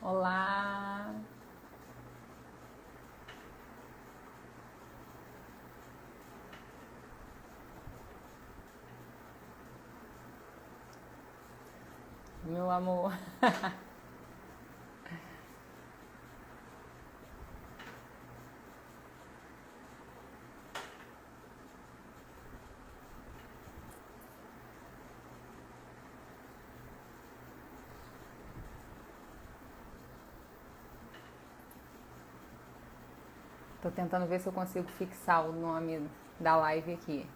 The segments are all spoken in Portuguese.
Olá. Meu amor. Tô tentando ver se eu consigo fixar o nome da live aqui.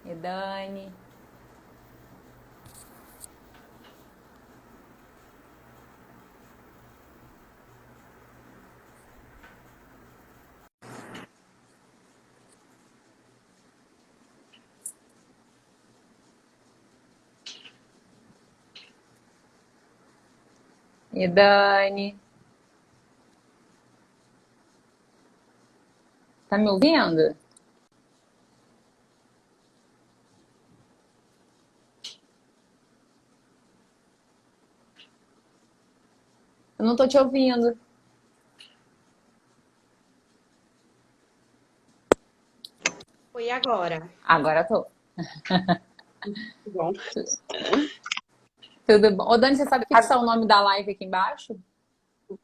E Dani. E Dani. Tá me ouvindo? Eu não tô te ouvindo. Foi agora. Agora tô. Bom. Tudo bom? Ô, Dani, você sabe fixar o nome da live aqui embaixo?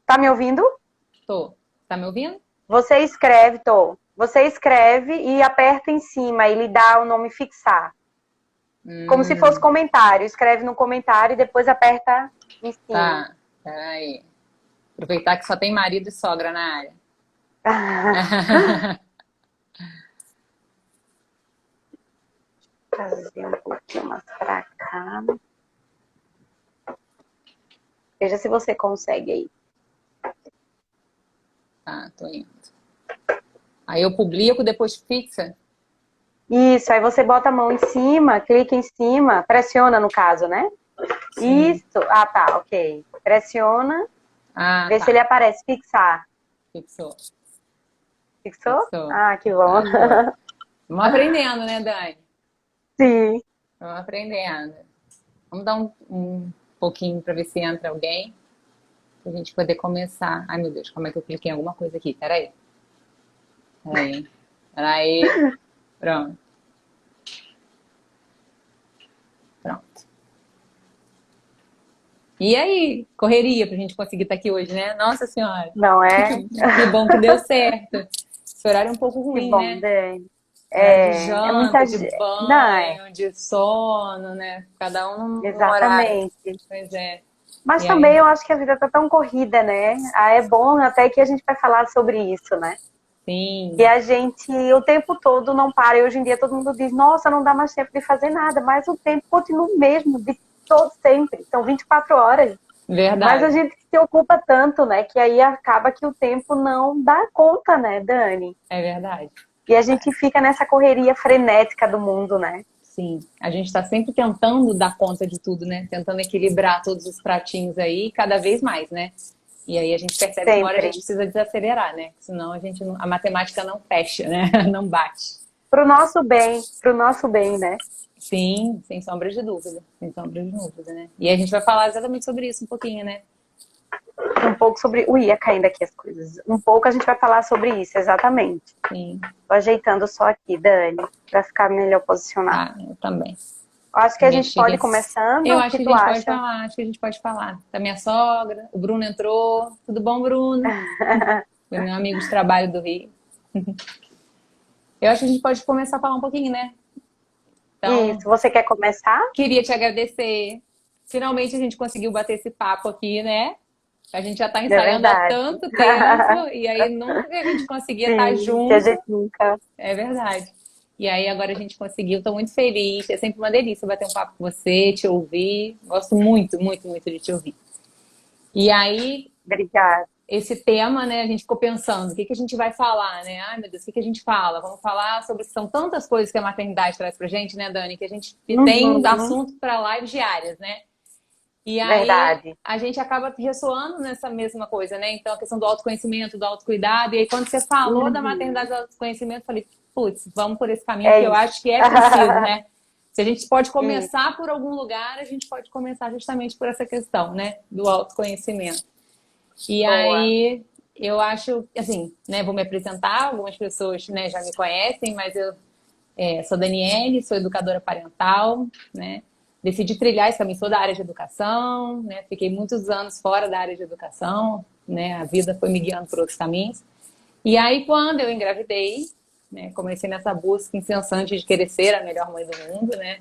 Tá me ouvindo? Tô. Tá me ouvindo? Você escreve, Tô. Você escreve e aperta em cima, ele dá o nome fixar. Como se fosse Hum, comentário. Escreve no comentário e depois aperta em cima. tá. Peraí. Aproveitar que só tem marido e sogra na área. Trazer um pouquinho mais pra cá. Veja se você consegue aí. Tá, tô indo. Aí eu publico, depois fixa? Isso, aí você bota a mão em cima, clica em cima, pressiona no caso, né? Sim. Isso. Ah, tá, ok. Pressiona, Ah, vê se ele tá. aparece fixar. Fixou. Fixou? Fixou. Ah, que bom. Ah, boa. Vamos aprendendo, né, Dani? Sim. Vamos aprendendo. Vamos dar um pouquinho para ver se entra alguém, pra gente poder começar. Ai, meu Deus, como é que eu cliquei em alguma coisa aqui? Peraí. Peraí. Peraí. Pronto. Pronto. E aí, correria pra gente conseguir estar aqui hoje, né? Nossa Senhora. Não é? Que bom que deu certo. Esse horário é um pouco Que ruim, bom, né? Dani. Horário de É muita janta, de gente. Não, é, banho, de sono, né? Cada um num horário. exatamente. Pois é. Mas E também aí? eu acho que a vida tá tão corrida, né? Ah, é bom até que a gente vai falar sobre isso, né? E Sim, a gente o tempo todo não para. E hoje em dia todo mundo diz, nossa, não dá mais tempo de fazer nada. Mas o tempo continua o mesmo, de todo sempre. São 24 horas. Mas a verdade. gente se ocupa tanto, né? Que aí acaba que o tempo não dá conta, né, Dani? É verdade. E a gente fica nessa correria frenética do mundo, né? Sim, a gente está sempre tentando dar conta de tudo, né? Tentando equilibrar todos os pratinhos aí, cada vez mais, né? E aí a gente percebe que uma hora a gente Sempre. precisa desacelerar, né? Senão a gente a matemática não fecha, né? Não bate. Pro nosso bem, né? Sim, sem sombra de dúvida. Sem sombra de dúvida, né? E a gente vai falar exatamente sobre isso um pouquinho, né? Um pouco sobre. Ui, ia caindo aqui as coisas. Um pouco a gente vai falar sobre isso, exatamente. Sim, Tô ajeitando só aqui, Dani, pra ficar melhor posicionado. tá, eu também. Acho que a gente Mexi pode ir aqui. começando. Eu O acho que que a tu gente pode acha? falar, acho que a gente pode falar. Da minha sogra, o Bruno entrou. Tudo bom, Bruno? Foi meu amigo de trabalho do Rio. Eu acho que a gente pode começar a falar um pouquinho, né? Isso, Então, você quer começar? queria te agradecer. Finalmente a gente conseguiu bater esse papo aqui, né? A gente já está É ensaiando há verdade. tanto tempo e aí nunca que a gente conseguia estar Sim, que a junto. gente nunca. É verdade. E aí agora a gente conseguiu, estou muito feliz. É sempre uma delícia bater um papo com você, te ouvir. Gosto muito, muito, muito de te ouvir. E aí Obrigada. esse tema, né, a gente ficou pensando, o que que a gente vai falar, né? Ai, meu Deus, o que que a gente fala? Vamos falar sobre, são tantas coisas que a maternidade traz pra gente, né, Dani, que a gente tem Uhum, assunto para lives diárias, né? E aí verdade. a gente acaba ressoando nessa mesma coisa, né? Então a questão do autoconhecimento, do autocuidado, e aí quando você falou da maternidade Uhum. do autoconhecimento, eu falei, putz, vamos por esse caminho que eu acho que é preciso, né? Se a gente pode começar por algum lugar, a gente pode começar justamente por essa questão, né? Do autoconhecimento. E aí, eu acho, assim, né? Vou me apresentar, algumas pessoas, né, já me conhecem, mas eu sou Daniele, sou educadora parental, né? Decidi trilhar esse caminho, sou da área de educação, né? Fiquei muitos anos fora da área de educação, né? A vida foi me guiando por outros caminhos. E aí, quando eu engravidei, né? Comecei nessa busca incessante de querer ser a melhor mãe do mundo, né?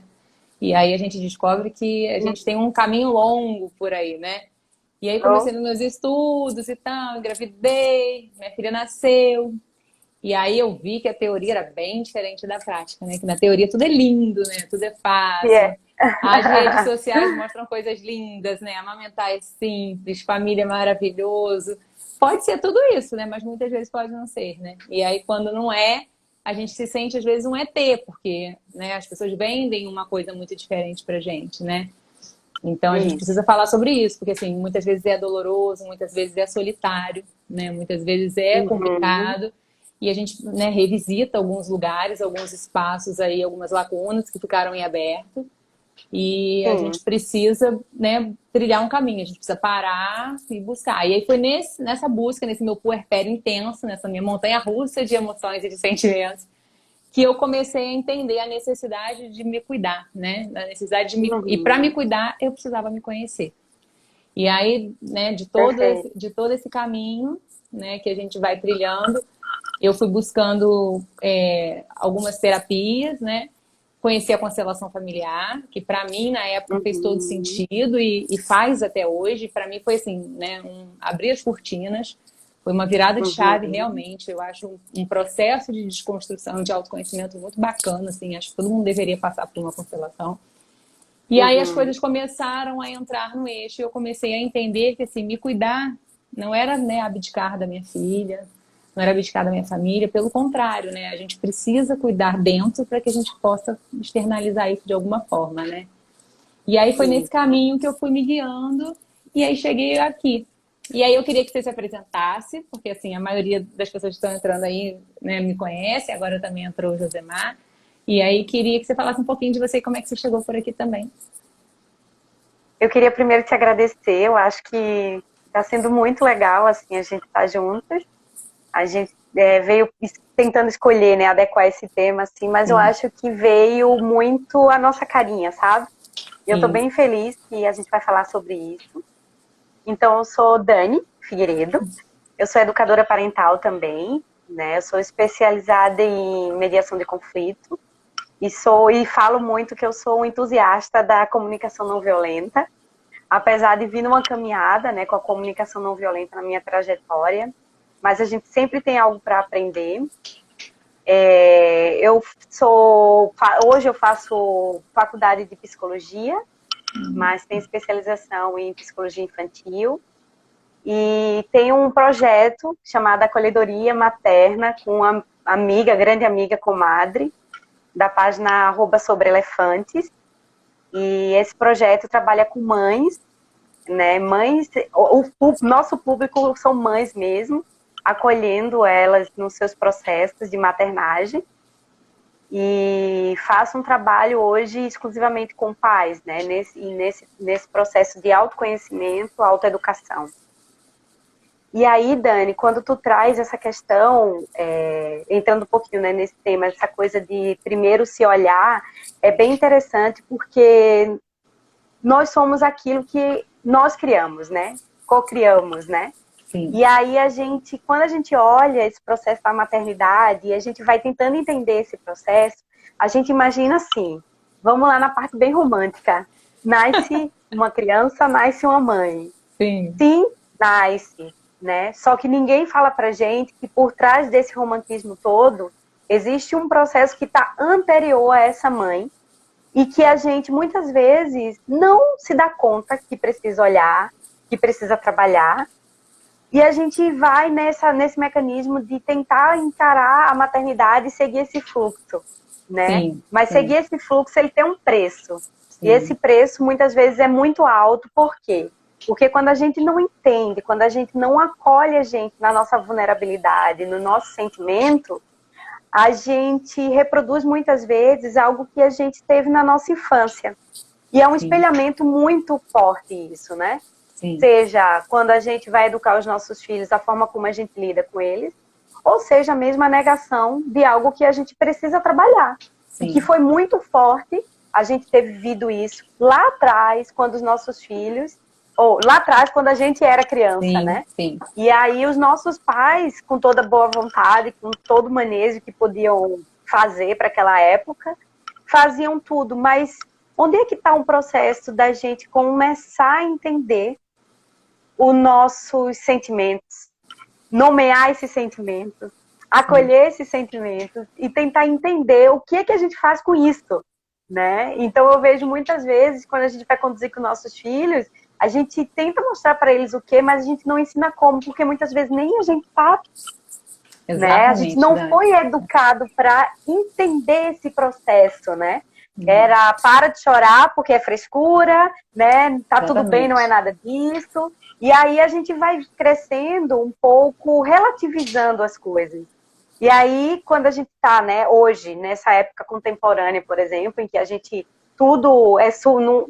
E aí a gente descobre que a gente tem um caminho longo por aí, né? E aí comecei nos meus estudos e tal, engravidei, minha filha nasceu. E aí eu vi que a teoria era bem diferente da prática, né? Que na teoria tudo é lindo, né? Tudo é fácil. As redes sociais mostram coisas lindas, né? Amamentar é simples, família é maravilhoso. Pode ser tudo isso, né? Mas muitas vezes pode não ser, né? E aí quando não é, a gente se sente às vezes um ET, porque, né, as pessoas vendem uma coisa muito diferente pra gente, né? Então a gente precisa falar sobre isso, porque assim, muitas vezes é doloroso, muitas vezes é solitário, né? Muitas vezes é complicado. E a gente, né, revisita alguns lugares, alguns espaços aí, algumas lacunas que ficaram em aberto. E a gente precisa, né, trilhar um caminho, a gente precisa parar e buscar. E aí foi nessa busca, nesse meu puerpério intenso, nessa minha montanha-russa de emoções e de sentimentos, que eu comecei a entender a necessidade de me cuidar, né? A necessidade de E para me cuidar, eu precisava me conhecer. E aí, né, de todo esse caminho, né, que a gente vai trilhando, eu fui buscando algumas terapias, né? Conheci a constelação familiar, que para mim na época fez todo sentido e faz até hoje. Para mim foi assim, né? Abrir as cortinas, foi uma virada de chave realmente. Eu acho um processo de desconstrução, de autoconhecimento muito bacana, assim. Acho que todo mundo deveria passar por uma constelação. E aí as coisas começaram a entrar no eixo. Eu comecei a entender que assim, me cuidar não era, né, abdicar da minha filha, não era abdicar da minha família, pelo contrário, né? A gente precisa cuidar dentro para que a gente possa externalizar isso de alguma forma, né? E aí foi nesse caminho que eu fui me guiando e aí cheguei aqui. E aí eu queria que você se apresentasse, porque assim, a maioria das pessoas que estão entrando aí, né, me conhece, agora também entrou o Josemar. E aí queria que você falasse um pouquinho de você e como é que você chegou por aqui também. Eu queria primeiro te agradecer, eu acho que está sendo muito legal, assim, a gente estar juntas. A gente veio tentando escolher, né, adequar esse tema, assim, mas eu acho que veio muito a nossa carinha, sabe? E eu tô bem feliz que a gente vai falar sobre isso. Então, eu sou Dani Figueiredo, eu sou educadora parental também, né? Eu sou especializada em mediação de conflito e falo muito que eu sou um entusiasta da comunicação não violenta, apesar de vir numa caminhada, né, com a comunicação não violenta na minha trajetória. Mas a gente sempre tem algo para aprender. Hoje eu faço faculdade de psicologia, mas tenho especialização em psicologia infantil. E tenho um projeto chamado Acolhedoria Materna com uma amiga, grande amiga, comadre, da página @sobreelefantes. E esse projeto trabalha com mães, né? Mães, o nosso público são mães mesmo, acolhendo elas nos seus processos de maternagem. E faço um trabalho hoje exclusivamente com pais, né? Nesse processo de autoconhecimento, autoeducação. E aí, Dani, quando tu traz essa questão, entrando um pouquinho, né, nesse tema, essa coisa de primeiro se olhar, é bem interessante porque nós somos aquilo que nós criamos, né? Co-criamos, né? Sim. E aí quando a gente olha esse processo da maternidade e a gente vai tentando entender esse processo, a gente imagina assim, vamos lá na parte bem romântica, nasce uma criança, nasce uma mãe. Sim, nasce, né? Só que ninguém fala pra gente que por trás desse romantismo todo, existe um processo que está anterior a essa mãe e que a gente muitas vezes não se dá conta que precisa olhar, que precisa trabalhar. E a gente vai nesse mecanismo de tentar encarar a maternidade e seguir esse fluxo, né? Sim, mas sim. seguir esse fluxo, ele tem um preço. Sim. E esse preço, muitas vezes, é muito alto. Por quê? Porque quando a gente não entende, quando a gente não acolhe a gente na nossa vulnerabilidade, no nosso sentimento, a gente reproduz muitas vezes algo que a gente teve na nossa infância. E é um Sim. espelhamento muito forte isso, né? Sim. Seja quando a gente vai educar os nossos filhos, a forma como a gente lida com eles, ou seja, mesmo a negação de algo que a gente precisa trabalhar. Sim. E que foi muito forte, a gente ter vivido isso lá atrás, quando os nossos filhos, ou lá atrás, quando a gente era criança, Sim, né? sim. E aí os nossos pais, com toda boa vontade, com todo o manejo que podiam fazer para aquela época, faziam tudo. Mas onde é que está um processo da gente começar a entender os nossos sentimentos, nomear esses sentimentos, acolher esses sentimentos e tentar entender o que é que a gente faz com isso, né? Então eu vejo muitas vezes, quando a gente vai conduzir com nossos filhos, a gente tenta mostrar para eles o que, mas a gente não ensina como, porque muitas vezes nem a gente sabe, né? A gente Exatamente, não Dani. foi educado para entender esse processo, né? Era para de chorar porque é frescura, né? Tá tudo bem, não é nada disso. E aí a gente vai crescendo um pouco, relativizando as coisas. E aí, quando a gente está, né, hoje, nessa época contemporânea, por exemplo, em que a gente tudo é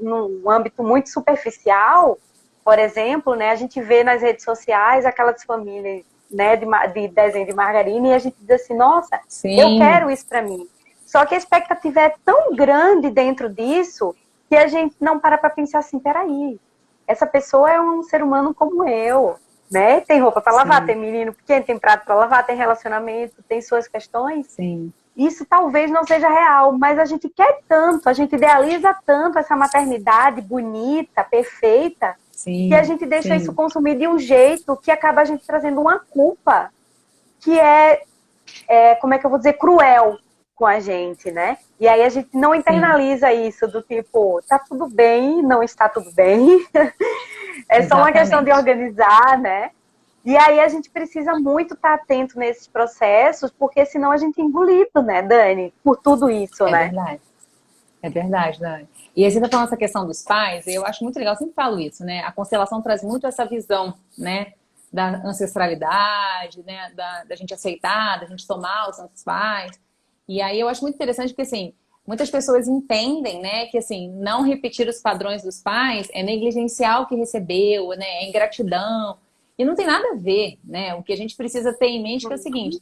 num âmbito muito superficial, por exemplo, né, a gente vê nas redes sociais aquelas famílias, né, de desenho de margarina e a gente diz assim, nossa, Sim. eu quero isso para mim. Só que a expectativa é tão grande dentro disso que a gente não para pensar assim, peraí, essa pessoa é um ser humano como eu, né? Tem roupa para lavar, Sim. tem menino pequeno, tem prato para lavar, tem relacionamento, tem suas questões. Sim. Isso talvez não seja real, mas a gente quer tanto, a gente idealiza tanto essa maternidade bonita, perfeita, Sim. que a gente deixa Sim. isso consumir de um jeito que acaba a gente trazendo uma culpa que como é que eu vou dizer, cruel com a gente, né? E aí a gente não internaliza isso do tipo, tá tudo bem, não está tudo bem. É só uma questão de organizar, né? E aí a gente precisa muito estar atento nesses processos, porque senão a gente é engolido, né, Dani? Por tudo isso, né? Verdade. É verdade, Dani. E aí você tá falando essa questão dos pais, eu acho muito legal, eu sempre falo isso, né? A constelação traz muito essa visão, né? Da ancestralidade, né? Da gente aceitar, da gente tomar os nossos pais. E aí eu acho muito interessante porque, assim, muitas pessoas entendem, né? Que, assim, não repetir os padrões dos pais é negligenciar o que recebeu, né? É ingratidão. E não tem nada a ver, né? O que a gente precisa ter em mente é, que é o seguinte,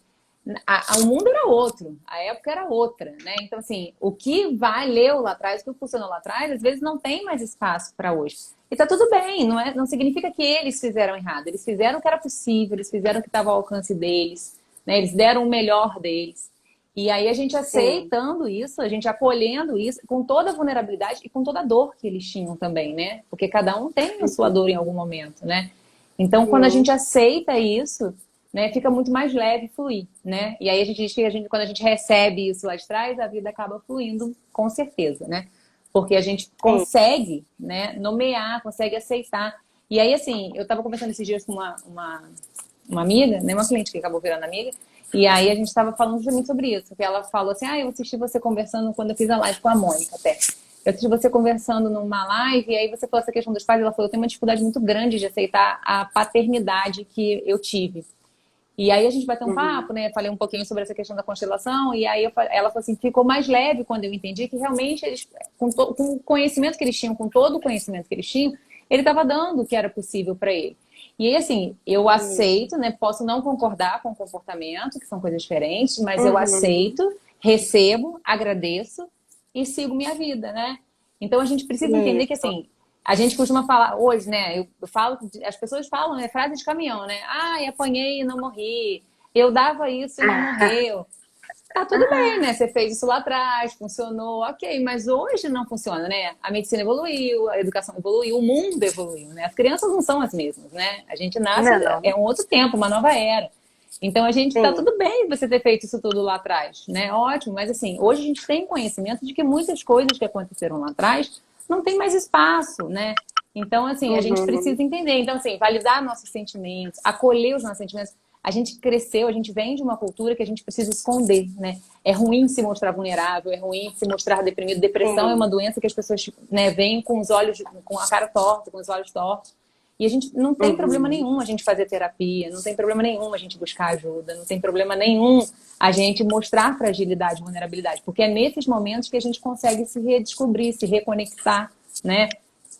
o mundo era outro, a época era outra, né? Então, assim, o que valeu lá atrás, o que funcionou lá atrás, às vezes não tem mais espaço para hoje. E tá tudo bem, não significa que eles fizeram errado. Eles fizeram o que era possível, eles fizeram o que estava ao alcance deles, né? Eles deram o melhor deles. E aí a gente aceitando isso, a gente acolhendo isso, com toda a vulnerabilidade e com toda a dor que eles tinham também, né? Porque cada um tem a sua dor em algum momento, né? Então, quando a gente aceita isso, né, fica muito mais leve fluir, né? E aí a gente diz que quando a gente recebe isso lá de trás, a vida acaba fluindo com certeza, né? Porque a gente consegue, né, nomear, consegue aceitar. E aí, assim, eu estava conversando esses dias com uma amiga, né, uma cliente que acabou virando amiga, e aí a gente estava falando justamente sobre isso, que ela falou assim, eu assisti você conversando quando eu fiz a live com a Mônica até. Eu assisti você conversando numa live, e aí você falou essa questão dos pais, ela falou, eu tenho uma dificuldade muito grande de aceitar a paternidade que eu tive. E aí a gente bateu um papo, né? Falei um pouquinho sobre essa questão da constelação, e aí ela falou assim, ficou mais leve quando eu entendi que realmente eles, com o conhecimento que eles tinham, com todo o conhecimento que eles tinham, ele estava dando o que era possível para ele. E aí, assim, eu aceito, né? Posso não concordar com o comportamento, que são coisas diferentes, mas eu aceito, recebo, agradeço e sigo minha vida, né? Então a gente precisa entender que, assim, a gente costuma falar hoje, né? Eu falo, as pessoas falam, né? Frase de caminhão, né? Apanhei e não morri. Eu dava isso e não morreu. Tá tudo bem, né? Você fez isso lá atrás, funcionou, ok. Mas hoje não funciona, né? A medicina evoluiu, a educação evoluiu, o mundo evoluiu, né? As crianças não são as mesmas, né? A gente nasce, é um outro tempo, uma nova era. Então a gente tá tudo bem você ter feito isso tudo lá atrás, né? Ótimo, mas assim, hoje a gente tem conhecimento de que muitas coisas que aconteceram lá atrás não tem mais espaço, né? Então, assim, a gente precisa entender. Então, assim, validar nossos sentimentos, acolher os nossos sentimentos. A gente cresceu, a gente vem de uma cultura que a gente precisa esconder, né? É ruim se mostrar vulnerável, é ruim se mostrar deprimido. Depressão é uma doença que as pessoas, né, veem com os olhos, com a cara torta, com os olhos tortos. E a gente não tem problema nenhum a gente fazer terapia, não tem problema nenhum a gente buscar ajuda, não tem problema nenhum a gente mostrar fragilidade, vulnerabilidade, porque é nesses momentos que a gente consegue se redescobrir, se reconectar, né?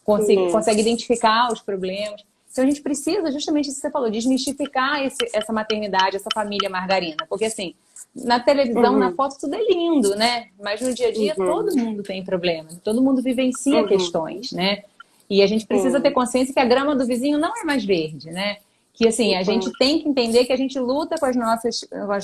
Consegue identificar os problemas. Então a gente precisa, justamente isso que você falou, desmistificar essa maternidade, essa família margarina. Porque assim, na televisão, na foto, tudo é lindo, né? Mas no dia a dia todo mundo tem problema, todo mundo vivencia questões, né? E a gente precisa ter consciência que a grama do vizinho não é mais verde, né? Que assim, a gente tem que entender que a gente luta com as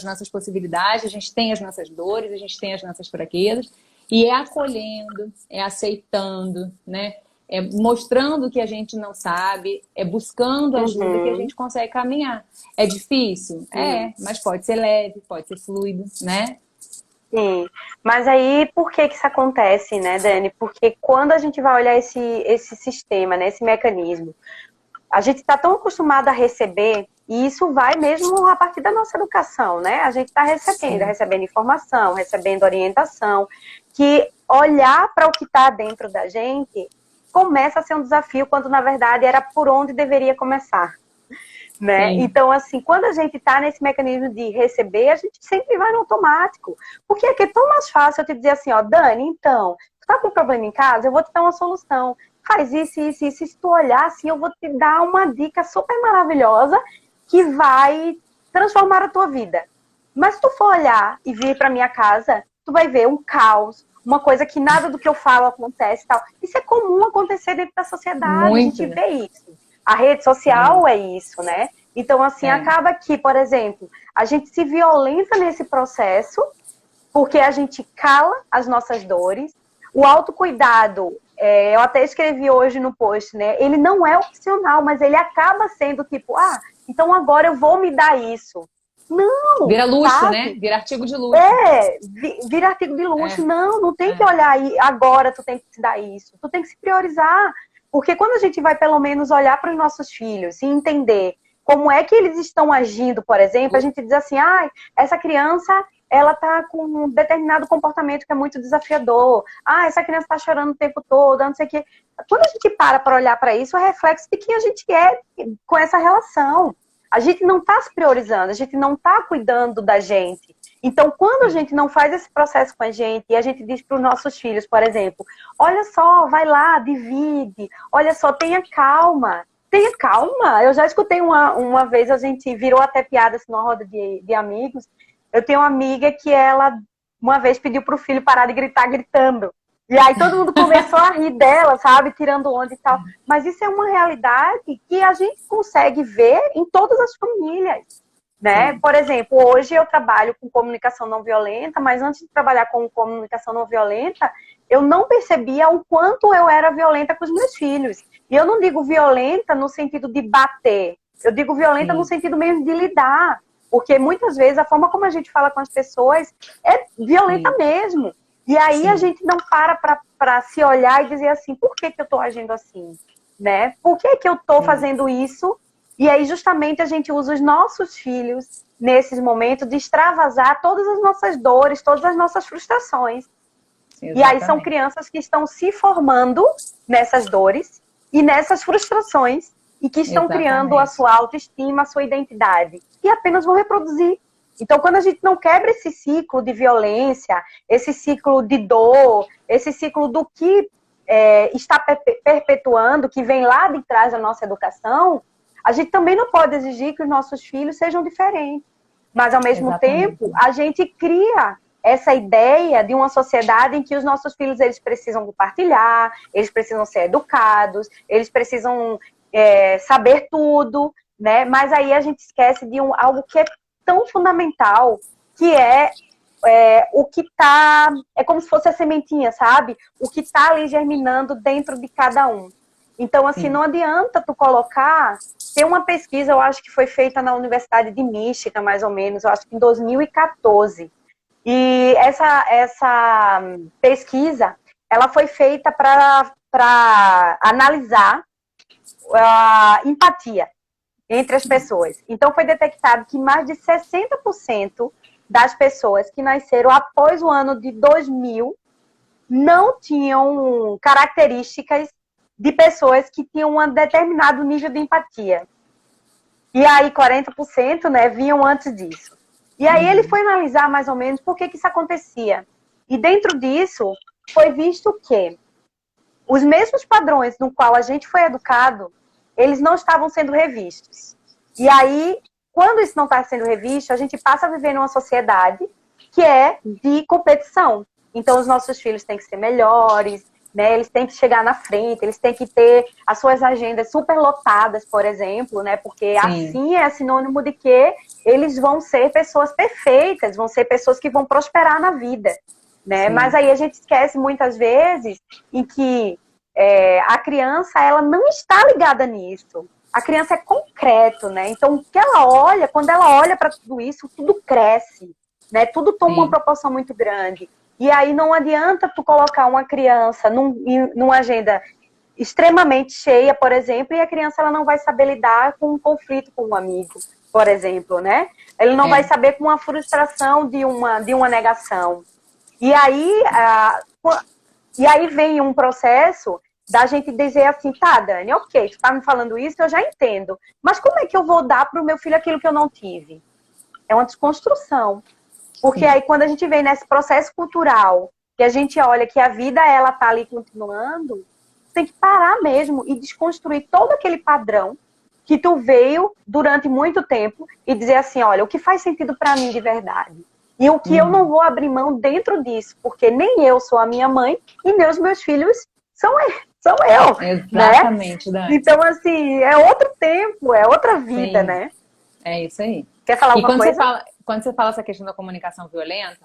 nossas possibilidades, a gente tem as nossas dores, a gente tem as nossas fraquezas, e é acolhendo, é aceitando, né? É mostrando que a gente não sabe, é buscando ajuda que a gente consegue caminhar. É difícil? É, mas pode ser leve, pode ser fluido, né? Sim, mas aí por que que isso acontece, né, Dani? Porque quando a gente vai olhar esse sistema, né, esse mecanismo, a gente está tão acostumado a receber, e isso vai mesmo a partir da nossa educação, né? A gente está recebendo informação, recebendo orientação, que olhar para o que está dentro da gente começa a ser um desafio, quando na verdade era por onde deveria começar. Né? Então, assim, quando a gente está nesse mecanismo de receber, a gente sempre vai no automático. Porque é tão mais fácil eu te dizer assim, ó, Dani, então, tu tá com um problema em casa, eu vou te dar uma solução. Faz isso, isso, isso. Se tu olhar, assim, eu vou te dar uma dica super maravilhosa que vai transformar a tua vida. Mas se tu for olhar e vir para minha casa, tu vai ver um caos, uma coisa que nada do que eu falo acontece e tal. Isso é comum acontecer dentro da sociedade, a gente vê isso. A rede social é isso, né? Então, assim, acaba que, por exemplo, a gente se violenta nesse processo porque a gente cala as nossas dores. O autocuidado, eu até escrevi hoje no post, né? Ele não é opcional, mas ele acaba sendo tipo, então agora eu vou me dar isso. Não! Vira luxo, sabe? né? Vira artigo de luxo. Vira artigo de luxo. Não tem que olhar aí, agora tu tem que se dar isso. Tu tem que se priorizar. Porque quando a gente vai, pelo menos, olhar para os nossos filhos e entender como é que eles estão agindo, por exemplo, a gente diz assim, essa criança, ela tá com um determinado comportamento que é muito desafiador. Essa criança tá chorando o tempo todo, não sei o quê. Quando a gente para olhar para isso, é reflexo de quem a gente é com essa relação. A gente não tá se priorizando, a gente não tá cuidando da gente. Então, quando a gente não faz esse processo com a gente e a gente diz para os nossos filhos, por exemplo, olha só, vai lá, divide, olha só, tenha calma. Tenha calma. Eu já escutei uma vez, a gente virou até piada assim, numa roda de amigos. Eu tenho uma amiga que ela, uma vez, pediu para o filho parar de gritar gritando. E aí todo mundo começou a rir dela, sabe? Tirando onda e tal. Mas isso é uma realidade que a gente consegue ver em todas as famílias. Né? Por exemplo, hoje eu trabalho com comunicação não violenta, mas antes de trabalhar com comunicação não violenta, eu não percebia o quanto eu era violenta com os meus filhos. E eu não digo violenta no sentido de bater, eu digo violenta no sentido mesmo de lidar. Porque muitas vezes a forma como a gente fala com as pessoas é violenta mesmo. E aí a gente não para se olhar e dizer assim, por que eu estou agindo assim? Né? Por que eu estou fazendo isso? E aí, justamente, a gente usa os nossos filhos, nesses momentos, de extravasar todas as nossas dores, todas as nossas frustrações. Exatamente. E aí são crianças que estão se formando nessas dores e nessas frustrações e que estão criando a sua autoestima, a sua identidade. E apenas vão reproduzir. Então, quando a gente não quebra esse ciclo de violência, esse ciclo de dor, esse ciclo do que está perpetuando, que vem lá de trás da nossa educação, a gente também não pode exigir que os nossos filhos sejam diferentes. Mas, ao mesmo tempo, a gente cria essa ideia de uma sociedade em que os nossos filhos eles precisam compartilhar, eles precisam ser educados, eles precisam saber tudo, né? Mas aí a gente esquece de algo que é tão fundamental, que o que está... É como se fosse a sementinha, sabe? O que está ali germinando dentro de cada um. Então, assim, não adianta tu colocar... Tem uma pesquisa, eu acho que foi feita na Universidade de Michigan, mais ou menos, eu acho que em 2014. E essa pesquisa, ela foi feita para analisar a empatia entre as pessoas. Então, foi detectado que mais de 60% das pessoas que nasceram após o ano de 2000 não tinham características de pessoas que tinham um determinado nível de empatia. E aí 40%, né, vinham antes disso. E aí ele foi analisar mais ou menos por que isso acontecia. E dentro disso, foi visto que os mesmos padrões no qual a gente foi educado, eles não estavam sendo revistos. E aí, quando isso não está sendo revisto, a gente passa a viver numa sociedade que é de competição. Então, os nossos filhos têm que ser melhores, né? Eles têm que chegar na frente, eles têm que ter as suas agendas super lotadas, por exemplo, né? Porque assim é sinônimo de que eles vão ser pessoas perfeitas, vão ser pessoas que vão prosperar na vida, né? Mas aí a gente esquece muitas vezes em que a criança, ela não está ligada nisso. A criança é concreto, né? Então, o que ela olha, quando ela olha para tudo isso, tudo cresce, né? Tudo toma uma proporção muito grande. E aí não adianta tu colocar uma criança numa agenda extremamente cheia, por exemplo, e a criança ela não vai saber lidar com um conflito com um amigo, por exemplo, né? Ele não vai saber com uma frustração de uma negação. E aí vem um processo da gente dizer assim, tá, Dani, ok, tu tá me falando isso, eu já entendo. Mas como é que eu vou dar pro meu filho aquilo que eu não tive? É uma desconstrução. Porque aí quando a gente vem nesse processo cultural, que a gente olha que a vida, ela tá ali continuando, tem que parar mesmo e desconstruir todo aquele padrão que tu veio durante muito tempo e dizer assim, olha, o que faz sentido para mim de verdade? E o que eu não vou abrir mão dentro disso, porque nem eu sou a minha mãe e nem os meus filhos são eu. Exatamente, né? Dani. Então, assim, é outro tempo, é outra vida, né? É isso aí. Quer falar alguma coisa? Quando você fala essa questão da comunicação violenta,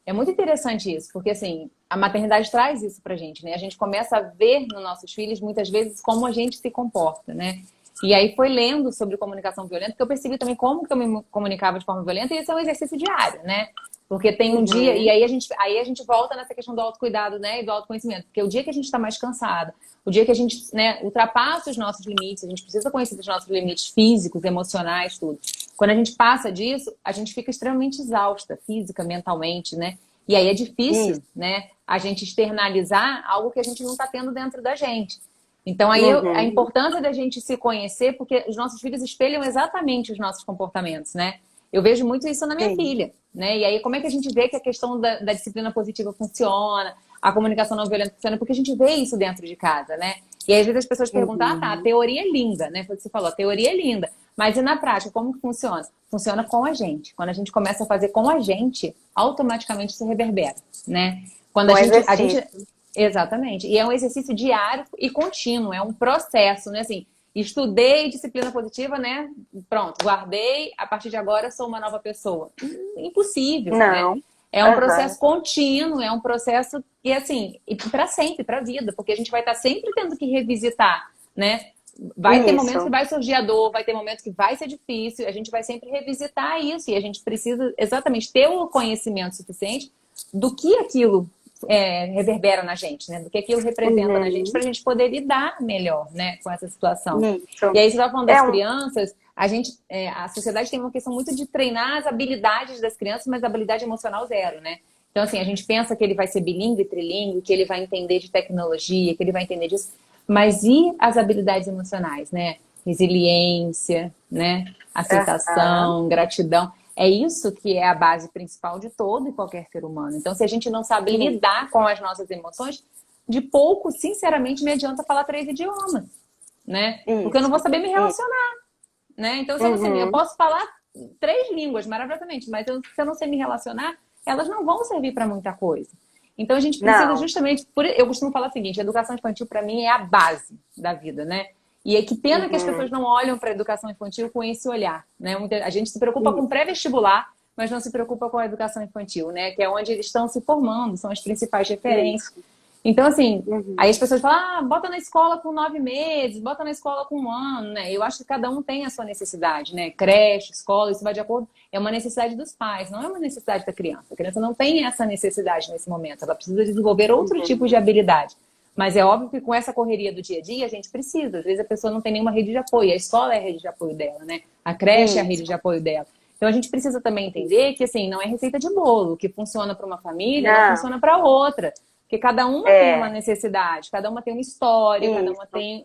é muito interessante isso, porque assim, a maternidade traz isso pra gente, né? A gente começa a ver nos nossos filhos, muitas vezes, como a gente se comporta, né? E aí foi lendo sobre comunicação violenta que eu percebi também como que eu me comunicava de forma violenta, e isso é um exercício diário, né? Porque tem um dia, e aí a gente volta nessa questão do autocuidado, né? E do autoconhecimento. Porque o dia que a gente está mais cansada, o dia que a gente, né, ultrapassa os nossos limites, a gente precisa conhecer os nossos limites físicos, emocionais, tudo. Quando a gente passa disso, a gente fica extremamente exausta, física, mentalmente, né? E aí é difícil, né? A gente externalizar algo que a gente não está tendo dentro da gente. Então aí a importância da gente se conhecer, porque os nossos filhos espelham exatamente os nossos comportamentos, né? Eu vejo muito isso na minha filha, né? E aí como é que a gente vê que a questão da disciplina positiva funciona, a comunicação não violenta funciona? Porque a gente vê isso dentro de casa, né? E aí, às vezes as pessoas perguntam, ah, tá, a teoria é linda, né? Foi o que você falou, a teoria é linda. Mas e na prática, como que funciona? Funciona com a gente. Quando a gente começa a fazer com a gente, automaticamente isso reverbera, né? Quando a gente... Exatamente. E é um exercício diário e contínuo, é um processo, né? Assim, estudei disciplina positiva, né? Pronto, guardei, a partir de agora sou uma nova pessoa. Impossível, Não. né? É um processo contínuo, é um processo e assim, para sempre, para a vida, porque a gente vai estar sempre tendo que revisitar, né? Vai ter momentos que vai surgir a dor, vai ter momentos que vai ser difícil, a gente vai sempre revisitar isso e a gente precisa exatamente ter o conhecimento suficiente do que aquilo reverbera na gente, né? Do que aquilo representa na gente, para a gente poder lidar melhor, né, com essa situação. E aí, você estava falando das crianças, a sociedade tem uma questão muito de treinar as habilidades das crianças, mas a habilidade emocional zero, né? Então, assim, a gente pensa que ele vai ser bilíngue, trilingue, que ele vai entender de tecnologia, que ele vai entender disso, mas e as habilidades emocionais, né? Resiliência, né? Aceitação, gratidão. É isso que é a base principal de todo e qualquer ser humano. Então, se a gente não sabe lidar com as nossas emoções, de pouco, sinceramente, me adianta falar 3 idiomas, né? Porque eu não vou saber me relacionar, né? Então, assim, eu posso falar 3 línguas maravilhosamente, mas se eu não sei me relacionar, elas não vão servir para muita coisa. Então, a gente precisa justamente... Eu costumo falar o seguinte, a educação infantil, para mim, é a base da vida, né? E é que pena que as pessoas não olham para a educação infantil com esse olhar, né? A gente se preocupa com pré-vestibular, mas não se preocupa com a educação infantil, né? Que é onde eles estão se formando, são as principais referências. Então, assim, aí as pessoas falam, ah, bota na escola com 9 meses, bota na escola com 1 ano, né? Eu acho que cada um tem a sua necessidade, né? Creche, escola, isso vai de acordo... É uma necessidade dos pais, não é uma necessidade da criança. A criança não tem essa necessidade nesse momento, ela precisa desenvolver outro tipo de habilidade. Mas é óbvio que com essa correria do dia a dia, a gente precisa. Às vezes a pessoa não tem nenhuma rede de apoio. A escola é a rede de apoio dela, né? A creche é a rede de apoio dela. Então a gente precisa também entender que, assim, não é receita de bolo. O que funciona para uma família não funciona para outra. Porque cada uma tem uma necessidade, cada uma tem uma história, cada uma tem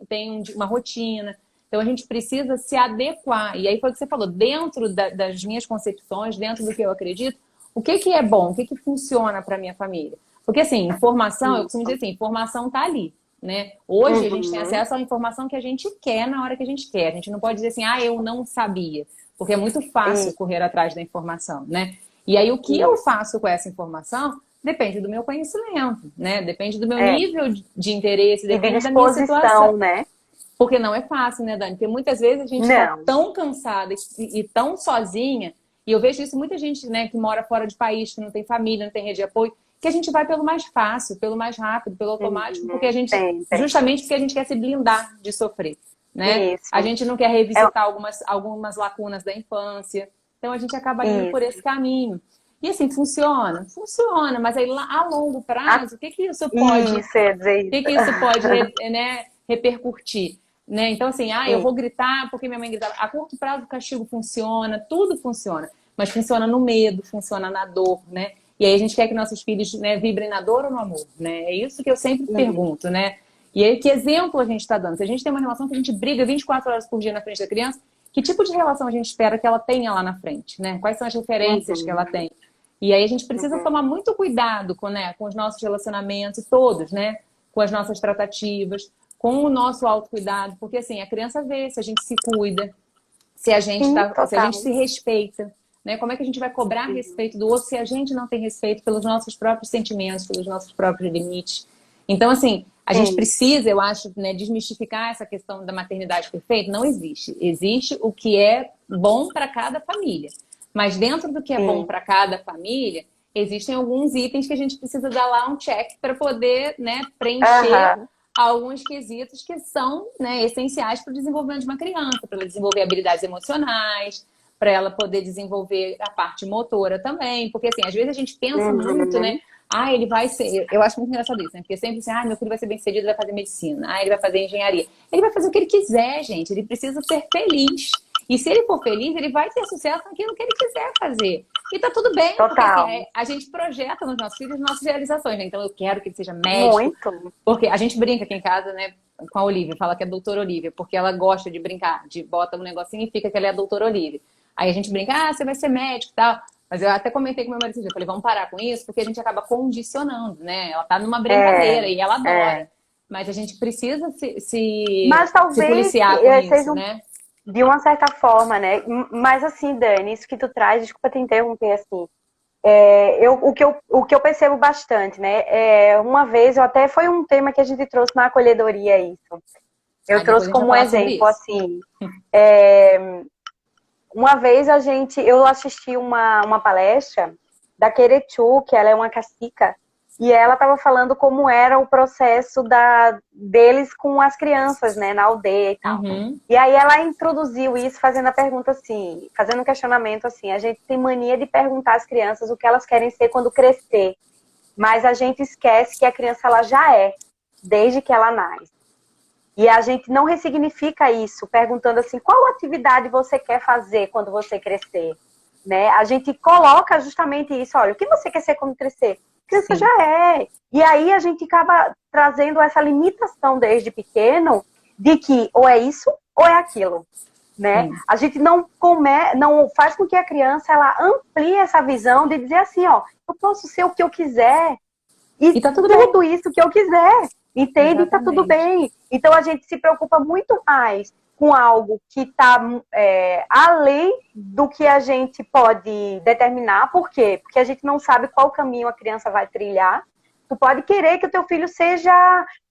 uma rotina. Então a gente precisa se adequar. E aí foi o que você falou, dentro das minhas concepções, dentro do que eu acredito, o que que é bom, o que que funciona para minha família? Porque assim, informação, eu costumo dizer assim, informação tá ali, né? Hoje a gente tem acesso à informação que a gente quer na hora que a gente quer. A gente não pode dizer assim, eu não sabia, porque é muito fácil correr atrás da informação, né? E aí o que eu faço com essa informação depende do meu conhecimento, né? Depende do meu nível de interesse, depende da minha situação, né? Porque não é fácil, né, Dani? Porque muitas vezes a gente está tão cansada e tão sozinha, e eu vejo isso muita gente, né, que mora fora de país, que não tem família, não tem rede de apoio, que a gente vai pelo mais fácil, pelo mais rápido, pelo automático, porque a gente, justamente porque a gente quer se blindar de sofrer, né? A gente não quer revisitar algumas lacunas da infância, então a gente acaba indo por esse caminho. E assim, funciona? Funciona, mas aí a longo prazo, o que que isso pode, né, repercutir? Né? Então, assim, eu vou gritar porque minha mãe gritava. A curto prazo o castigo funciona, tudo funciona. Mas funciona no medo, funciona na dor, né? E aí a gente quer que nossos filhos, né, vibrem na dor ou no amor, né? É isso que eu sempre pergunto, né? E aí, que exemplo a gente está dando? Se a gente tem uma relação que a gente briga 24 horas por dia na frente da criança, que tipo de relação a gente espera que ela tenha lá na frente, né? Quais são as referências que ela tem? E aí a gente precisa tomar muito cuidado com os nossos relacionamentos, todos, né? Com as nossas tratativas, com o nosso autocuidado, porque assim, a criança vê se a gente se cuida, se a gente se respeita, né? Como é que a gente vai cobrar respeito do outro se a gente não tem respeito pelos nossos próprios sentimentos, pelos nossos próprios limites? Então, assim, a gente precisa, eu acho, né, desmistificar essa questão da maternidade perfeita. Não existe. Existe o que é bom para cada família. Mas dentro do que é bom para cada família, existem alguns itens que a gente precisa dar lá um check para poder, né, preencher alguns quesitos que são, né, essenciais para o desenvolvimento de uma criança, para ela desenvolver habilidades emocionais, para ela poder desenvolver a parte motora também. Porque, assim, às vezes a gente pensa muito, né? Ele vai ser... Eu acho muito engraçado isso, né? Porque sempre assim, meu filho vai ser bem-sucedido, vai fazer medicina. Ele vai fazer engenharia. Ele vai fazer o que ele quiser, gente. Ele precisa ser feliz. E se ele for feliz, ele vai ter sucesso naquilo que ele quiser fazer. E tá tudo bem, porque assim, a gente projeta nos nossos filhos nossas realizações, né? Então eu quero que ele seja médico. Porque a gente brinca aqui em casa, né? Com a Olivia, fala que é doutora Olivia, porque ela gosta de brincar, bota um negocinho e fica que ela é a doutora Olivia. Aí a gente brinca, você vai ser médico e tal. Mas eu até comentei com meu marido, eu falei, vamos parar com isso, porque a gente acaba condicionando, né? Ela tá numa brincadeira e ela adora. Mas a gente precisa se policiar com isso, né? De uma certa forma, né? Mas assim, Dani, isso que tu traz, desculpa te interromper assim. O que eu percebo bastante, né? Uma vez, foi um tema que a gente trouxe na acolhedoria isso. Eu trouxe como um exemplo, assim. Uma vez eu assisti uma palestra da Querechu, que ela é uma cacica, e ela estava falando como era o processo deles com as crianças, né, na aldeia e tal. E aí ela introduziu isso fazendo a pergunta assim, fazendo um questionamento assim, a gente tem mania de perguntar às crianças o que elas querem ser quando crescer, mas a gente esquece que a criança ela já é, desde que ela nasce. E a gente não ressignifica isso, perguntando assim, qual atividade você quer fazer quando você crescer? Né? A gente coloca justamente isso, olha, o que você quer ser quando crescer? Criança já é. E aí a gente acaba trazendo essa limitação desde pequeno de que ou é isso ou é aquilo. Né? A gente não faz com que a criança ela amplie essa visão de dizer assim, ó, eu posso ser o que eu quiser e tá tudo bem. Isso que eu quiser. Entende? E tá tudo bem. Então a gente se preocupa muito mais com algo que está além do que a gente pode determinar. Por quê? Porque a gente não sabe qual caminho a criança vai trilhar. Tu pode querer que o teu filho seja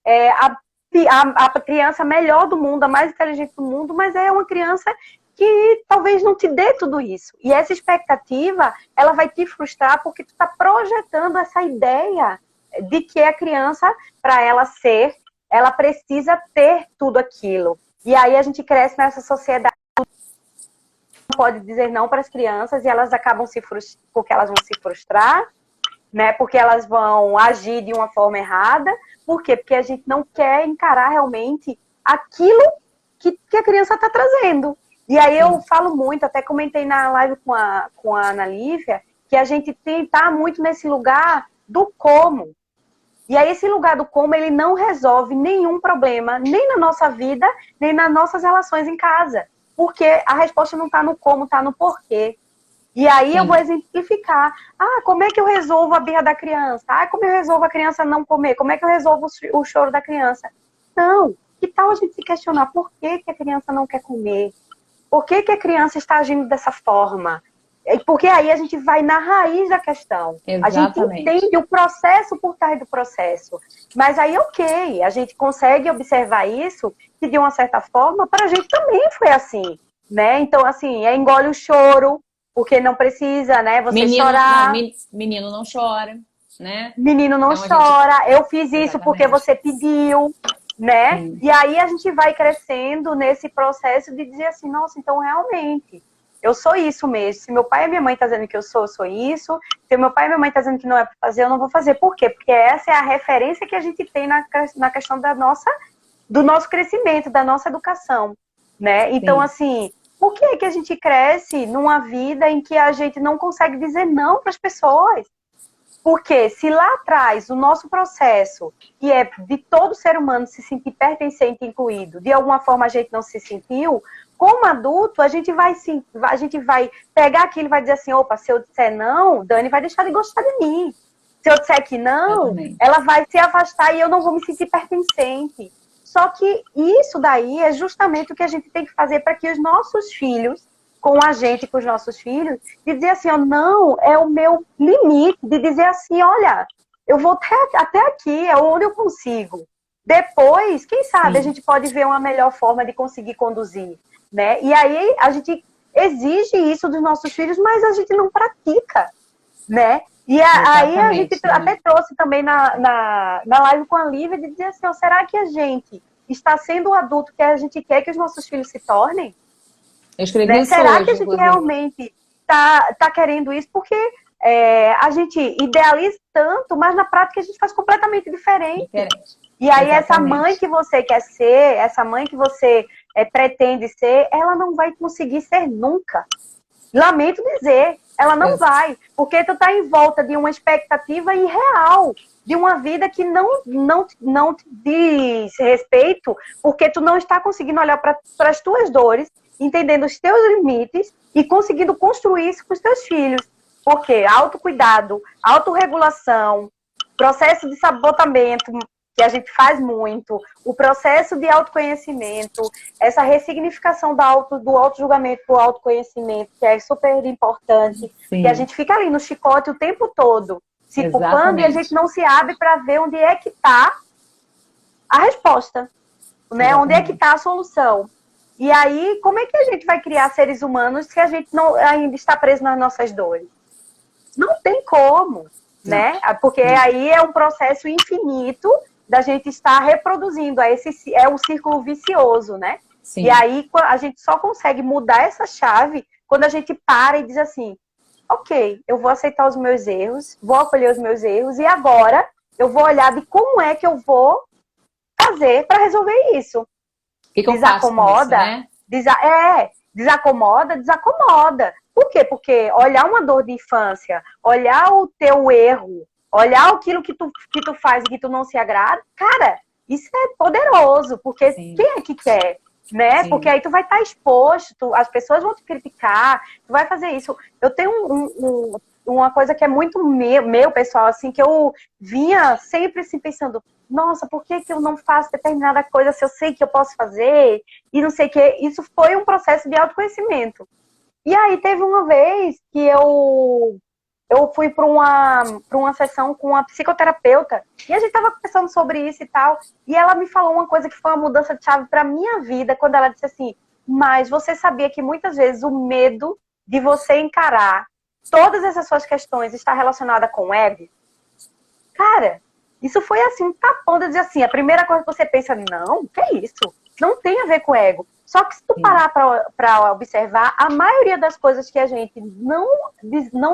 a criança melhor do mundo, a mais inteligente do mundo, mas é uma criança que talvez não te dê tudo isso. E essa expectativa, ela vai te frustrar porque tu está projetando essa ideia de que a criança, para ela ser, ela precisa ter tudo aquilo. E aí a gente cresce nessa sociedade que não pode dizer não para as crianças e elas acabam porque elas vão se frustrar, né? Porque elas vão agir de uma forma errada. Por quê? Porque a gente não quer encarar realmente aquilo que a criança está trazendo. E aí eu falo muito, até comentei na live com a Ana Lívia, que a gente está muito nesse lugar do como. E aí esse lugar do como, ele não resolve nenhum problema, nem na nossa vida, nem nas nossas relações em casa. Porque a resposta não está no como, está no porquê. E aí eu vou exemplificar. Como é que eu resolvo a birra da criança? Como eu resolvo a criança não comer? Como é que eu resolvo o choro da criança? Não. Que tal a gente se questionar por que que a criança não quer comer? Por que que a criança está agindo dessa forma? Porque aí a gente vai na raiz da questão. Exatamente. A gente entende o processo por trás do processo. Mas aí, ok, a gente consegue observar isso, que de uma certa forma, para a gente também foi assim, né? Então, assim, engole o choro, porque não precisa, né, você chorar. Não, menino não chora, né? Menino não Então, chora, eu fiz isso porque Exatamente. você pediu, né? Sim. E aí a gente vai crescendo nesse processo de dizer assim, nossa, então realmente, eu sou isso mesmo. Se meu pai e minha mãe estão dizendo que eu sou isso. Se meu pai e minha mãe estão dizendo que não é para fazer, eu não vou fazer. Por quê? Porque essa é a referência que a gente tem na questão do nosso crescimento, da nossa educação, né? Então, Sim. assim, por que que a gente cresce numa vida em que a gente não consegue dizer não para as pessoas? Porque se lá atrás o nosso processo, que é de todo ser humano se sentir pertencente e incluído, de alguma forma a gente não se sentiu, como adulto, a gente vai pegar aquilo e vai dizer assim, opa, se eu disser não, Dani vai deixar de gostar de mim. Se eu disser que não, Exatamente. ela vai se afastar e eu não vou me sentir pertencente. Só que isso daí é justamente o que a gente tem que fazer para que os nossos filhos, com a gente, com os nossos filhos, de dizer assim, ó, não, é o meu limite, de dizer assim, olha, eu vou até aqui, é onde eu consigo. Depois, quem sabe, a gente pode ver uma melhor forma de conseguir conduzir, né? E aí a gente exige isso dos nossos filhos, mas a gente não pratica, né? E aí a gente até trouxe também na live com a Lívia de dizer assim, ó, será que a gente está sendo o adulto que a gente quer que os nossos filhos se tornem? Eu escrevi Né? isso Será hoje, que a gente inclusive. realmente tá querendo isso? Porque a gente idealiza tanto, mas na prática a gente faz completamente diferente. E aí essa mãe que você quer ser, essa mãe que você pretende ser, ela não vai conseguir ser nunca. Lamento dizer, ela não vai. Porque tu tá em volta de uma expectativa irreal, de uma vida que não te diz respeito, porque tu não está conseguindo olhar para as tuas dores, entendendo os teus limites e conseguindo construir isso com os teus filhos. Porque autocuidado, autorregulação, processo de sabotamento, que a gente faz muito, o processo de autoconhecimento, essa ressignificação do auto-julgamento para o autoconhecimento, que é super importante, que a gente fica ali no chicote o tempo todo, se culpando, e a gente não se abre para ver onde é que está a resposta, né? Onde é que está a solução. E aí, como é que a gente vai criar seres humanos se a gente não ainda está preso nas nossas dores? Não tem como, né? Porque aí é um processo infinito da gente estar reproduzindo, é um círculo vicioso, né? Sim. E aí a gente só consegue mudar essa chave quando a gente para e diz assim, ok, eu vou aceitar os meus erros, vou acolher os meus erros e agora eu vou olhar de como é que eu vou fazer para resolver isso. Que desacomoda, isso, né? Desacomoda. Por quê? Porque olhar uma dor de infância, olhar o teu erro, olhar aquilo que tu faz e que tu não se agrada, cara, isso é poderoso, porque quem é que quer, né? Sim. Porque aí tu vai estar exposto, as pessoas vão te criticar, tu vai fazer isso. Eu tenho uma coisa que é muito meu, pessoal, assim, que eu vinha sempre assim pensando, nossa, por que eu não faço determinada coisa se eu sei que eu posso fazer? E não sei o que. Isso foi um processo de autoconhecimento. E aí teve uma vez que eu fui para uma sessão com uma psicoterapeuta e a gente estava conversando sobre isso e tal, e ela me falou uma coisa que foi uma mudança de chave para minha vida, quando ela disse assim, mas você sabia que muitas vezes o medo de você encarar todas essas suas questões está relacionada com o ego? Cara, isso foi assim, um tapão de dizer assim, a primeira coisa que você pensa, não, que é isso? Não tem a ver com o ego. Só que se tu parar para observar, a maioria das coisas que a gente não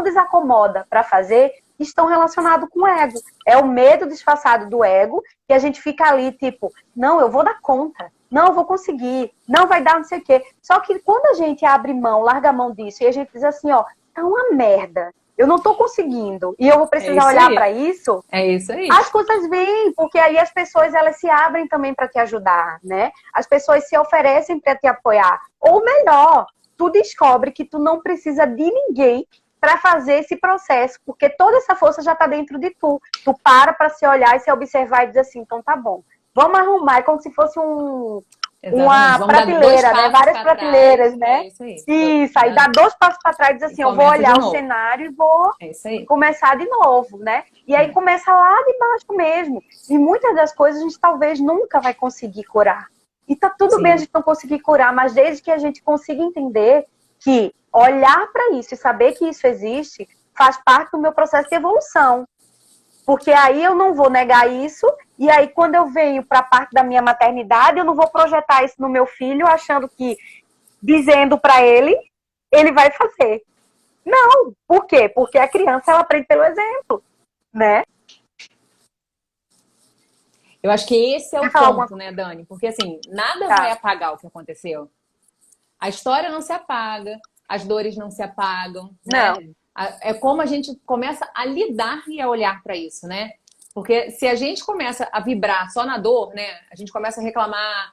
desacomoda para fazer estão relacionadas com o ego. É o medo disfarçado do ego, que a gente fica ali tipo, não, eu vou dar conta, não, eu vou conseguir, não vai dar não sei o quê. Só que quando a gente abre mão, larga a mão disso, e a gente diz assim, ó, tá uma merda, eu não estou conseguindo, e eu vou precisar olhar para isso, é isso aí. As coisas vêm, porque aí as pessoas elas se abrem também para te ajudar, né? As pessoas se oferecem para te apoiar. Ou melhor, tu descobre que tu não precisa de ninguém para fazer esse processo, porque toda essa força já está dentro de tu. Tu para se olhar e se observar e dizer assim, então tá bom, vamos arrumar, é como se fosse uma prateleira, né? Várias prateleiras, né? Isso, aí dá 2 passos para trás e diz assim, eu vou olhar o cenário e vou começar de novo, né? E aí começa lá de baixo mesmo. E muitas das coisas a gente talvez nunca vai conseguir curar. E tá tudo bem a gente não conseguir curar, mas desde que a gente consiga entender que olhar para isso e saber que isso existe faz parte do meu processo de evolução. Porque aí eu não vou negar isso, e aí quando eu venho para a parte da minha maternidade, eu não vou projetar isso no meu filho, achando que, dizendo para ele, ele vai fazer. Não, por quê? Porque a criança, ela aprende pelo exemplo, né? Eu acho que esse é o ponto, né, Dani? Porque, assim, nada vai apagar o que aconteceu. A história não se apaga, as dores não se apagam, né? Não. É como a gente começa a lidar e a olhar para isso, né? Porque se a gente começa a vibrar só na dor, né? A gente começa a reclamar,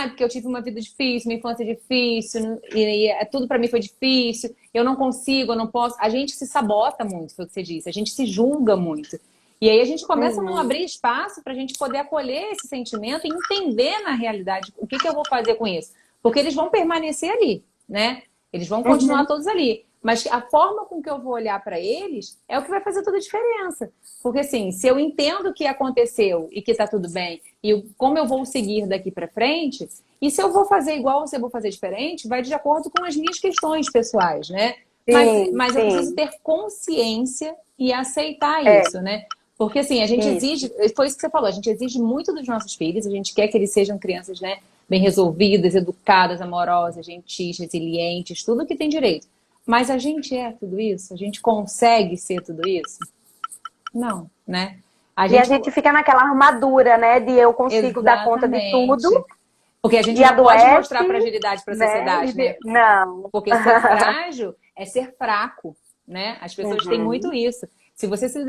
porque eu tive uma vida difícil, minha infância é difícil, e tudo para mim foi difícil, eu não consigo, eu não posso. A gente se sabota muito, foi o que você disse, a gente se julga muito. E aí a gente começa a não abrir espaço para a gente poder acolher esse sentimento e entender na realidade o que eu vou fazer com isso. Porque eles vão permanecer ali, né? Eles vão continuar todos ali. Mas a forma com que eu vou olhar para eles é o que vai fazer toda a diferença. Porque, assim, se eu entendo o que aconteceu e que tá tudo bem, e como eu vou seguir daqui para frente, e se eu vou fazer igual ou se eu vou fazer diferente, vai de acordo com as minhas questões pessoais, né? Mas eu preciso ter consciência e aceitar isso, né? Porque, assim, a gente exige... Foi isso que você falou, a gente exige muito dos nossos filhos, a gente quer que eles sejam crianças, né, bem resolvidas, educadas, amorosas, gentis, resilientes, tudo que tem direito. Mas a gente é tudo isso? A gente consegue ser tudo isso? Não, né? A gente fica naquela armadura, né? De eu consigo dar conta de tudo. Porque a gente não pode mostrar fragilidade para a sociedade, né? Não. Porque ser frágil é ser fraco, né? As pessoas têm muito isso. Se você se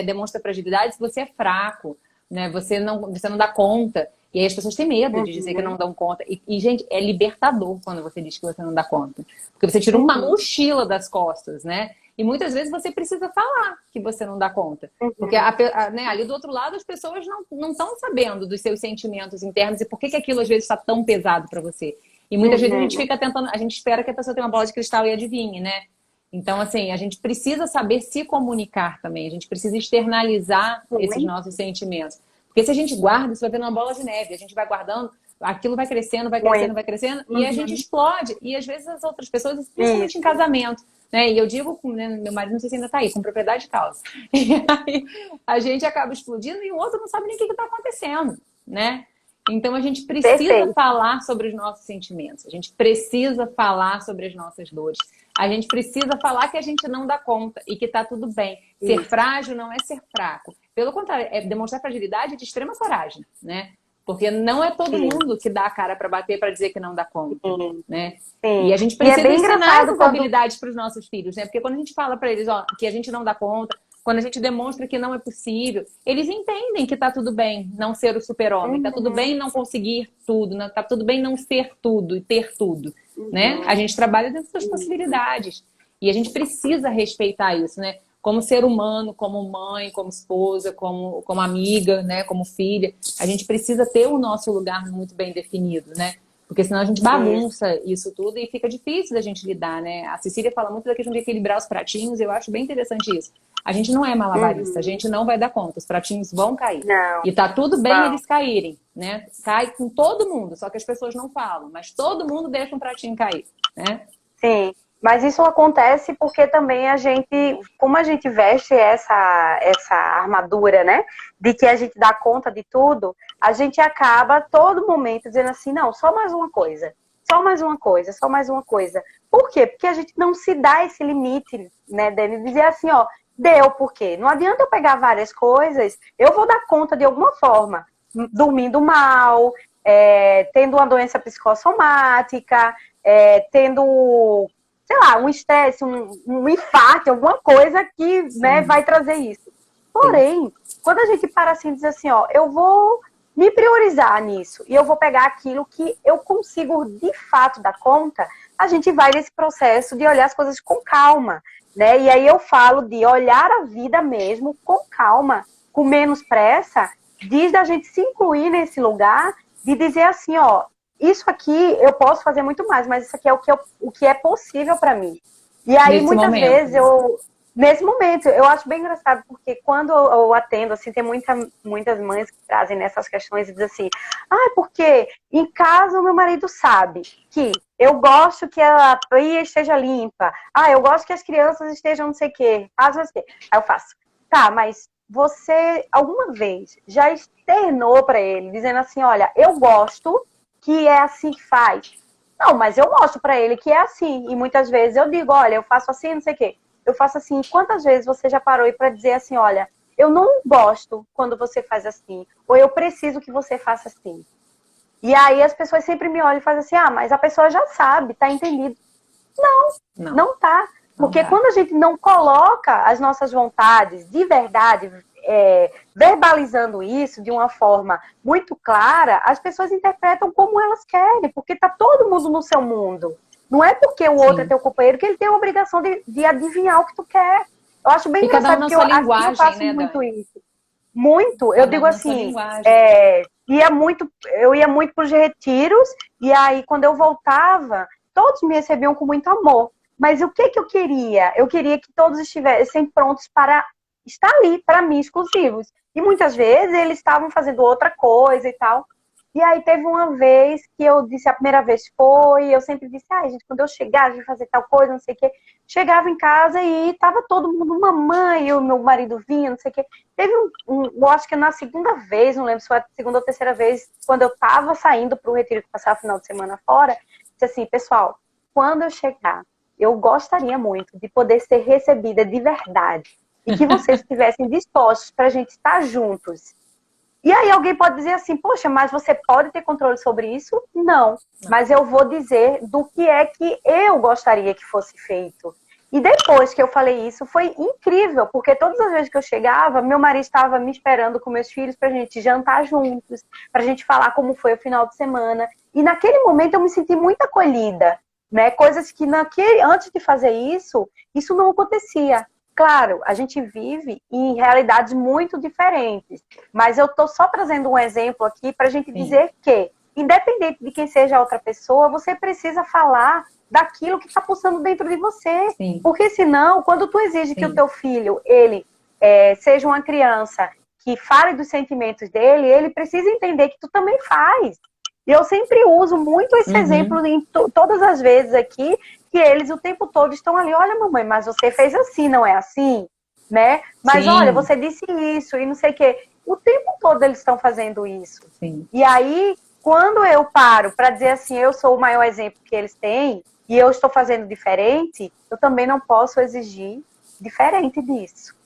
demonstra fragilidade, você é fraco, né? Você não dá conta. E aí as pessoas têm medo de dizer que não dão conta. E, gente, é libertador quando você diz que você não dá conta. Porque você tira uma mochila das costas, né? E muitas vezes você precisa falar que você não dá conta. Porque né, ali do outro lado as pessoas não estão sabendo dos seus sentimentos internos e por que aquilo às vezes está tão pesado para você. E muitas vezes a gente fica tentando, a gente espera que a pessoa tenha uma bola de cristal e adivinhe, né? Então, assim, a gente precisa saber se comunicar também. A gente precisa externalizar esses nossos sentimentos. Porque se a gente guarda, isso vai vendo uma bola de neve. A gente vai guardando, aquilo vai crescendo, e a gente explode. E às vezes as outras pessoas, principalmente em casamento, né? E eu digo, né, meu marido, não sei se ainda tá aí, com propriedade de causa. E aí a gente acaba explodindo e o outro não sabe nem o que está acontecendo, né? Então a gente precisa falar sobre os nossos sentimentos. A gente precisa falar sobre as nossas dores. A gente precisa falar que a gente não dá conta e que tá tudo bem. Ser frágil não é ser fraco. Pelo contrário, é demonstrar fragilidade de extrema coragem, né? Porque não é todo mundo que dá a cara para bater para dizer que não dá conta, né? E a gente precisa ensinar essas habilidades para os nossos filhos, né? Porque quando a gente fala para eles, que a gente não dá conta, quando a gente demonstra que não é possível, eles entendem que tá tudo bem não ser o super-homem, tá tudo bem não conseguir tudo, tá tudo bem não ser tudo e ter tudo, né? A gente trabalha dentro das possibilidades. E a gente precisa respeitar isso, né? Como ser humano, como mãe, como esposa, como amiga, né? Como filha. A gente precisa ter o nosso lugar muito bem definido, né? Porque senão a gente bagunça isso tudo e fica difícil da gente lidar, né? A Cecília fala muito da questão de equilibrar os pratinhos, eu acho bem interessante isso. A gente não é malabarista, a gente não vai dar conta, os pratinhos vão cair. Não. E tá tudo bem eles caírem, né? Cai com todo mundo, só que as pessoas não falam, mas todo mundo deixa um pratinho cair, né? Sim, mas isso acontece porque também a gente, como a gente veste essa armadura, né? De que a gente dá conta de tudo, a gente acaba todo momento dizendo assim, não, só mais uma coisa. Só mais uma coisa, só mais uma coisa. Por quê? Porque a gente não se dá esse limite, né, de dizer assim, deu, por quê? Não adianta eu pegar várias coisas, eu vou dar conta de alguma forma. Dormindo mal, tendo uma doença psicossomática, tendo sei lá, um estresse, um infarto, alguma coisa que, né, vai trazer isso. Porém, quando a gente para assim e diz assim, ó, eu vou me priorizar nisso e eu vou pegar aquilo que eu consigo de fato dar conta, a gente vai nesse processo de olhar as coisas com calma, né? E aí eu falo de olhar a vida mesmo com calma, com menos pressa, diz da gente se incluir nesse lugar, de dizer assim, ó, isso aqui eu posso fazer muito mais, mas isso aqui é o que é possível para mim. E aí, Nesse muitas momento, vezes, né? nesse momento, eu acho bem engraçado, porque quando eu atendo, assim, tem muitas mães que trazem nessas questões e dizem assim, porque em casa o meu marido sabe que eu gosto que a pia esteja limpa, eu gosto que as crianças estejam não sei o quê, não sei o quê. Aí eu faço, tá, mas você alguma vez já externou para ele, dizendo assim, olha, eu gosto que é assim que faz. Não, mas eu mostro para ele que é assim. E muitas vezes eu digo, olha, eu faço assim, não sei o quê. Eu faço assim. Quantas vezes você já parou para dizer assim, olha, eu não gosto quando você faz assim. Ou eu preciso que você faça assim. E aí as pessoas sempre me olham e fazem assim, mas a pessoa já sabe, tá entendido. Não tá. Porque quando a gente não coloca as nossas vontades de verdade, verbalizando isso de uma forma muito clara, as pessoas interpretam como elas querem, porque tá todo mundo no seu mundo. Não é porque o outro é teu companheiro que ele tem a obrigação de adivinhar o que tu quer. Eu acho bem E cada um engraçado, na porque sua aqui eu linguagem, faço né, muito Dani? isso. Muito. Eu Cada digo um na sua assim, linguagem. eu ia muito para os retiros, e aí quando eu voltava, todos me recebiam com muito amor. Mas o que eu queria? Eu queria que todos estivessem prontos para estar ali, para mim, exclusivos. E muitas vezes eles estavam fazendo outra coisa e tal. E aí teve uma vez que eu disse, a primeira vez foi, eu sempre disse, gente, quando eu chegar, a gente fazer tal coisa, não sei o quê. Chegava em casa e tava todo mundo, mamãe, e o meu marido vinha, não sei o quê. Teve eu acho que na segunda vez, não lembro se foi a segunda ou terceira vez, quando eu tava saindo para o retiro, que passava o final de semana fora, disse assim, pessoal, quando eu chegar, eu gostaria muito de poder ser recebida de verdade e que vocês estivessem dispostos para a gente estar juntos. E aí alguém pode dizer assim, poxa, mas você pode ter controle sobre isso? Não, mas eu vou dizer do que é que eu gostaria que fosse feito. E depois que eu falei isso, foi incrível, porque todas as vezes que eu chegava, meu marido estava me esperando com meus filhos para a gente jantar juntos, para a gente falar como foi o final de semana. E naquele momento eu me senti muito acolhida, né? Coisas que antes de fazer isso não acontecia. Claro, a gente vive em realidades muito diferentes, mas eu estou só trazendo um exemplo aqui para a gente dizer que, independente de quem seja a outra pessoa, você precisa falar daquilo que está pulsando dentro de você. Sim. Porque senão, quando tu exige que o teu filho, ele seja uma criança que fale dos sentimentos dele, ele precisa entender que tu também faz. E eu sempre uso muito esse exemplo em todas as vezes aqui, que eles o tempo todo estão ali, olha mamãe, mas você fez assim, não é assim? Né? Mas olha, você disse isso e não sei o quê. O tempo todo eles estão fazendo isso. Sim. E aí, quando eu paro para dizer assim, eu sou o maior exemplo que eles têm e eu estou fazendo diferente, eu também não posso exigir diferente disso.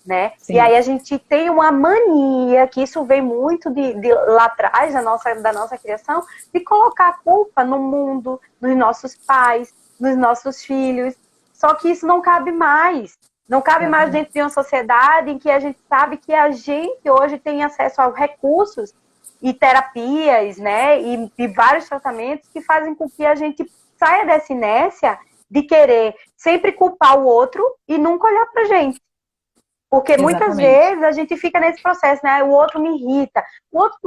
Né? E aí a gente tem uma mania, que isso vem muito de lá atrás da nossa criação, de colocar a culpa no mundo, nos nossos pais, nos nossos filhos. Só que isso não cabe mais. Não cabe mais dentro de uma sociedade em que a gente sabe que a gente hoje tem acesso a recursos e terapias, né? E vários tratamentos que fazem com que a gente saia dessa inércia de querer sempre culpar o outro e nunca olhar pra gente. Porque muitas vezes a gente fica nesse processo, né? O outro me irrita. O outro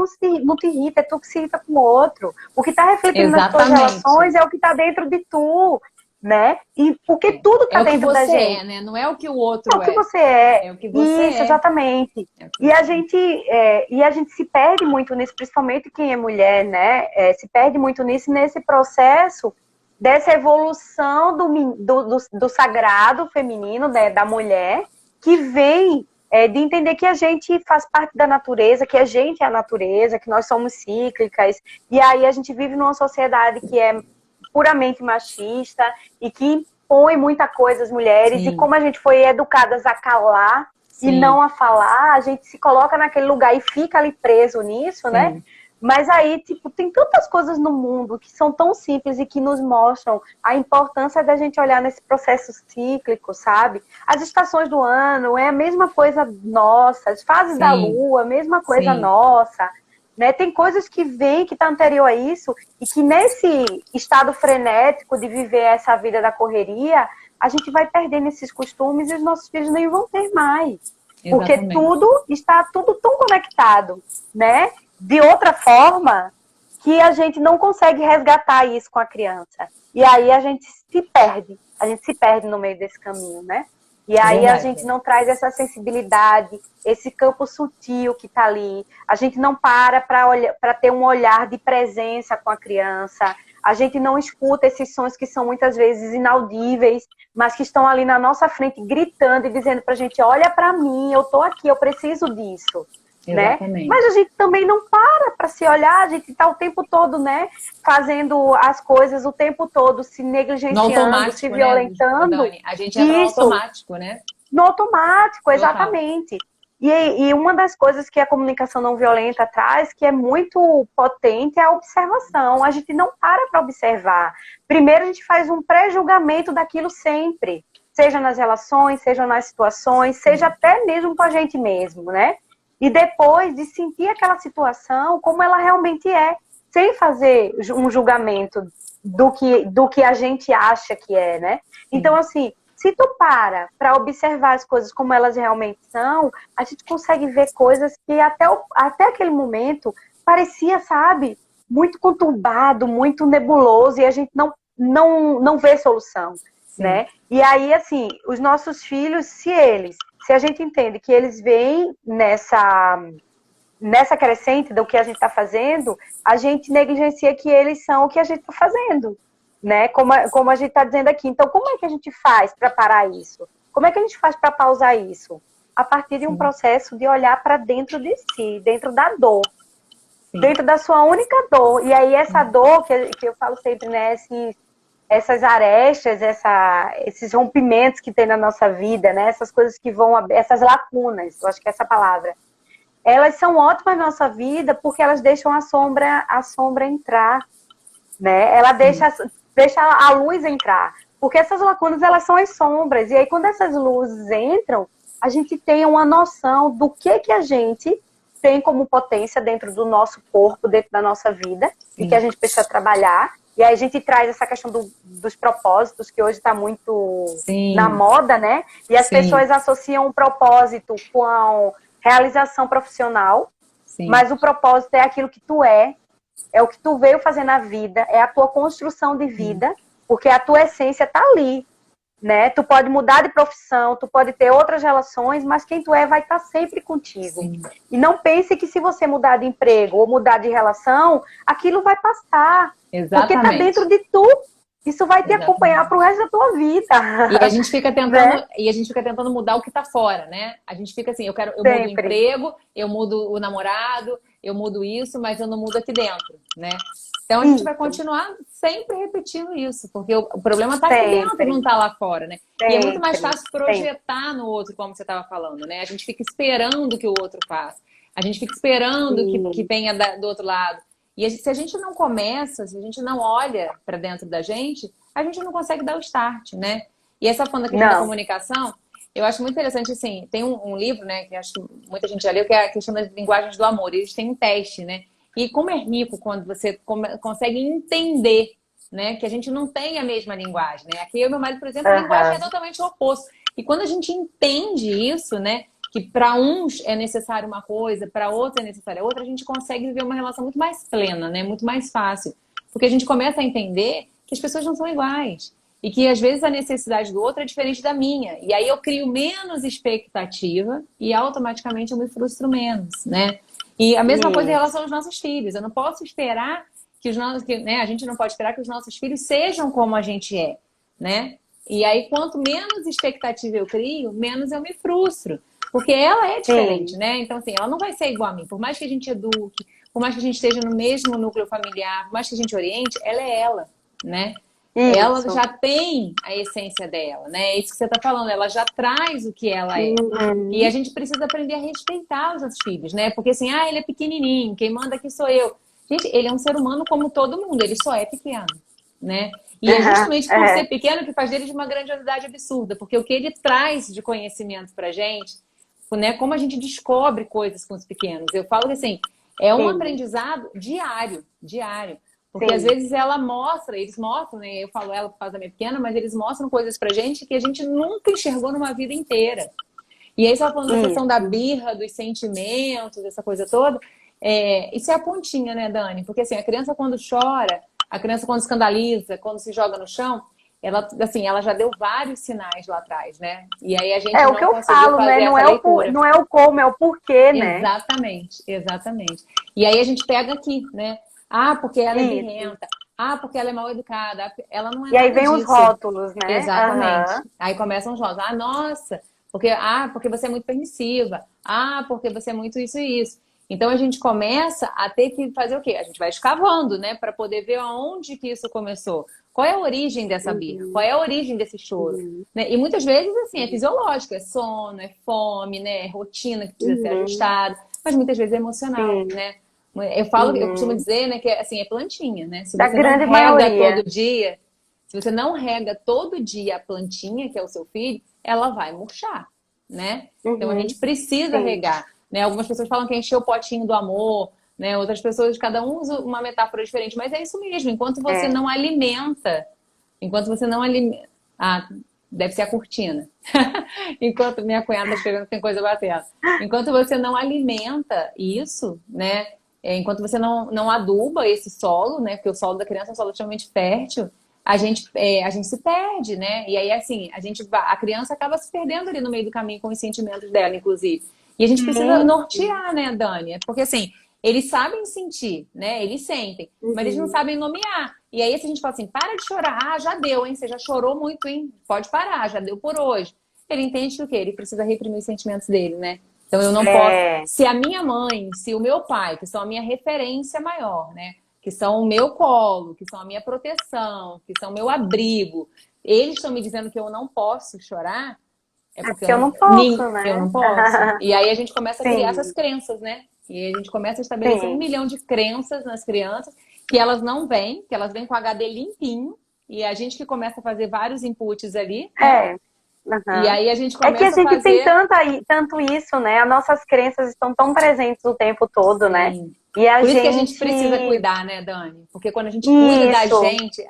não te irrita, é tu que se irrita com o outro. O que está refletindo nas tuas relações é o que está dentro de tu, né? E porque tudo está dentro da gente. É o que você é, né? Não é o que o outro é. É o que você é. É o que você Isso, exatamente. E a gente se perde muito nisso, principalmente quem é mulher, né? Se perde muito nisso, nesse processo dessa evolução do sagrado feminino, né, da mulher, que vem de entender que a gente faz parte da natureza, que a gente é a natureza, que nós somos cíclicas, e aí a gente vive numa sociedade que é puramente machista e que impõe muita coisa às mulheres, e como a gente foi educadas a calar e não a falar, a gente se coloca naquele lugar e fica ali preso nisso, né? Mas aí, tipo, tem tantas coisas no mundo que são tão simples e que nos mostram a importância da gente olhar nesse processo cíclico, sabe? As estações do ano é a mesma coisa nossa, as fases da Sim, lua, a mesma coisa sim, nossa, né? Tem coisas que vêm, que tá anterior a isso, e que nesse estado frenético de viver essa vida da correria, a gente vai perdendo esses costumes e os nossos filhos nem vão ter mais. Porque exatamente. tudo está tudo tão conectado, né? De outra forma que a gente não consegue resgatar isso com a criança. E aí a gente se perde no meio desse caminho, né? E É aí a gente verdade. não traz essa sensibilidade, esse campo sutil que está ali. A gente não para ter um olhar de presença com a criança. A gente não escuta esses sons que são muitas vezes inaudíveis, mas que estão ali na nossa frente gritando e dizendo para a gente: olha para mim, eu estou aqui, eu preciso disso, né? Mas a Exatamente. gente também não para se olhar, a gente está o tempo todo, né, fazendo as coisas o tempo todo, se No negligenciando, se automático, né, ô violentando. Dani? A gente entra no Isso, automático, né? no automático, Total. exatamente. E uma das coisas que a comunicação não violenta traz, que é muito potente, é a observação. A gente não para observar. Primeiro, a gente faz um pré-julgamento daquilo sempre. Seja nas relações, seja nas situações, seja Sim, até mesmo com a gente mesmo, né? E depois de sentir aquela situação como ela realmente é, sem fazer um julgamento do que a gente acha que é, né? Então, sim. assim, se tu para observar as coisas como elas realmente são, a gente consegue ver coisas que até aquele momento parecia, sabe, muito conturbado, muito nebuloso, e a gente não vê solução, Sim. né? E aí, assim, os nossos filhos, se a gente entende que eles vêm nessa crescente do que a gente está fazendo, a gente negligencia que eles são o que a gente está fazendo, né? Como a gente está dizendo aqui. Então, como é que a gente faz para parar isso? Como é que a gente faz para pausar isso? A partir de um Sim, processo de olhar para dentro de si, dentro da dor, sim, dentro da sua única dor. E aí essa sim, dor que eu falo sempre, né? Essas arestas, esses rompimentos que tem na nossa vida, né? Essas coisas que essas lacunas, eu acho que é essa palavra, elas são ótimas na nossa vida porque elas deixam a sombra entrar, né? Ela sim, deixa a luz entrar. Porque essas lacunas, elas são as sombras. E aí, quando essas luzes entram, a gente tem uma noção do que a gente tem como potência dentro do nosso corpo, dentro da nossa vida, e que a sim, gente precisa trabalhar. E aí a gente traz essa questão dos propósitos, que hoje está muito na sim, moda, né? E as sim, pessoas associam um propósito com realização profissional, sim. mas o propósito é aquilo que tu é o que tu veio fazer na vida, é a tua construção de Sim. vida, porque a tua essência tá ali, né? Tu pode mudar de profissão, tu pode ter outras relações, mas quem tu é vai estar sempre contigo. Sim, E não pense que se você mudar de emprego ou mudar de relação, aquilo vai passar, porque tá dentro exatamente. de tu. Isso vai te acompanhar pro Exatamente. resto da tua vida, E a gente fica tentando, né? e a gente fica tentando mudar o que tá fora, né? A gente fica assim, eu mudo o Sempre. emprego, eu mudo o namorado, eu mudo isso, mas eu não mudo aqui dentro, né? Então a gente vai Isso. continuar sempre repetindo isso, porque o problema tá aqui dentro, Sempre. não tá lá fora, né? E é muito mais Sempre. fácil Sempre. projetar no outro, como você estava falando, né? A gente fica esperando que o outro faça. A gente fica esperando que Sim. venha do outro lado. E se a gente não começa, se a gente não olha para dentro da gente, a gente não consegue dar o start, né? E essa falando da questão da Não. comunicação, eu acho muito interessante, assim, tem um livro, né, que acho que muita gente já leu, que é a questão das linguagens do amor. Eles têm um teste, né? E como é rico quando você consegue entender, né, que a gente não tem a mesma linguagem, né? Aqui eu e meu marido, por exemplo, a linguagem é Aham. totalmente o oposto. E quando a gente entende isso, né, que para uns é necessário uma coisa, para outros é necessária outra, a gente consegue viver uma relação muito mais plena, né? Muito mais fácil. Porque a gente começa a entender que as pessoas não são iguais. E que às vezes a necessidade do outro é diferente da minha. E aí eu crio menos expectativa e automaticamente eu me frustro menos, né? E a mesma coisa em Isso. relação aos nossos filhos. Eu não posso esperar que os nossos, né? A gente não pode esperar que os nossos filhos sejam como a gente é, né? E aí quanto menos expectativa eu crio, menos eu me frustro. Porque ela é diferente, Sim. né? Então, assim, ela não vai ser igual a mim. Por mais que a gente eduque, por mais que a gente esteja no mesmo núcleo familiar, por mais que a gente oriente, ela é ela, né? Ela Isso. já tem a essência dela, né? É isso que você está falando, ela já traz o que ela é. E a Uhum. gente precisa aprender a respeitar os nossos filhos, né? Porque assim, ele é pequenininho, quem manda aqui sou eu. Gente, ele é um ser humano como todo mundo, ele só é pequeno, né? E é justamente por ser pequeno que faz dele de uma grandiosidade absurda, porque o que ele traz de conhecimento pra gente, né? Como a gente descobre coisas com os pequenos. Eu falo que assim, é um aprendizado diário, diário. Porque às vezes ela mostra, eles mostram, né? Eu falo ela por causa da minha pequena, mas eles mostram coisas pra gente que a gente nunca enxergou numa vida inteira. E aí, só falando da questão da birra, dos sentimentos, essa coisa toda, isso é a pontinha, né, Dani? Porque assim, a criança quando chora, a criança quando escandaliza, quando se joga no chão, ela, assim, ela já deu vários sinais lá atrás, né? E aí a gente não o que eu conseguiu falo, fazer né? Não essa é leitura. não é o como, é o porquê, né? Exatamente, exatamente. E aí a gente pega aqui, né? Ah, porque ela é Isso. birrenta. Ah, porque ela é mal educada. Ela não é E aí nada vem os disso. rótulos, né? Exatamente. Aí começam os rótulos. Ah, nossa, porque você é muito permissiva. Ah, porque você é muito isso e isso. Então a gente começa a ter que fazer o quê? A gente vai escavando, né, para poder ver aonde que isso começou. Qual é a origem dessa birra? Qual é a origem desse choro? Né? E muitas vezes, assim, é fisiológico, é sono, é fome, né? É rotina que precisa ser ajustada, mas muitas vezes é emocional, Sim. né? Eu costumo dizer, né, que assim, é plantinha, né? Se Da você não grande rega maioria. todo dia, se você não rega todo dia a plantinha, que é o seu filho, ela vai murchar, né? Então a gente precisa Sim. regar, né? Algumas pessoas falam que encher o potinho do amor, né? Outras pessoas, cada um usa uma metáfora diferente, mas é isso mesmo. Enquanto você não alimenta, ah, deve ser a cortina. Enquanto minha cunhada tá chegando, tem coisa batendo. Enquanto você não alimenta isso, né? Enquanto você não aduba esse solo, né? Porque o solo da criança é um solo extremamente fértil, a gente se perde, né? E aí, assim, a criança acaba se perdendo ali no meio do caminho com os sentimentos dela, inclusive. E a gente precisa nortear, né, Dani? Porque, assim, eles sabem sentir, né? Eles sentem, mas eles não sabem nomear. E aí, se a gente fala assim, para de chorar, ah, já deu, hein? Você já chorou muito, hein? Pode parar, já deu por hoje. Ele entende que o quê? Ele precisa reprimir os sentimentos dele, né? Então eu não posso. Se a minha mãe, se o meu pai, que são a minha referência maior, né? Que são o meu colo, que são a minha proteção, que são o meu abrigo, eles estão me dizendo que eu não posso chorar, é porque Porque eu não posso, eu né? não posso. E aí a gente começa a criar essas Sim, crenças, né? E aí a gente começa a estabelecer um sim. milhão de crenças nas crianças que elas não vêm, que elas vêm com HD limpinho, e a gente que começa a fazer vários inputs ali, né? É. E Aham. aí a gente É que a começa a gente tem fazer. tanto isso, né? As nossas crenças estão tão presentes o tempo todo, né? Sim. E a Por isso que a gente gente. precisa cuidar, né, Dani? Porque quando a gente cuida da Isso, gente,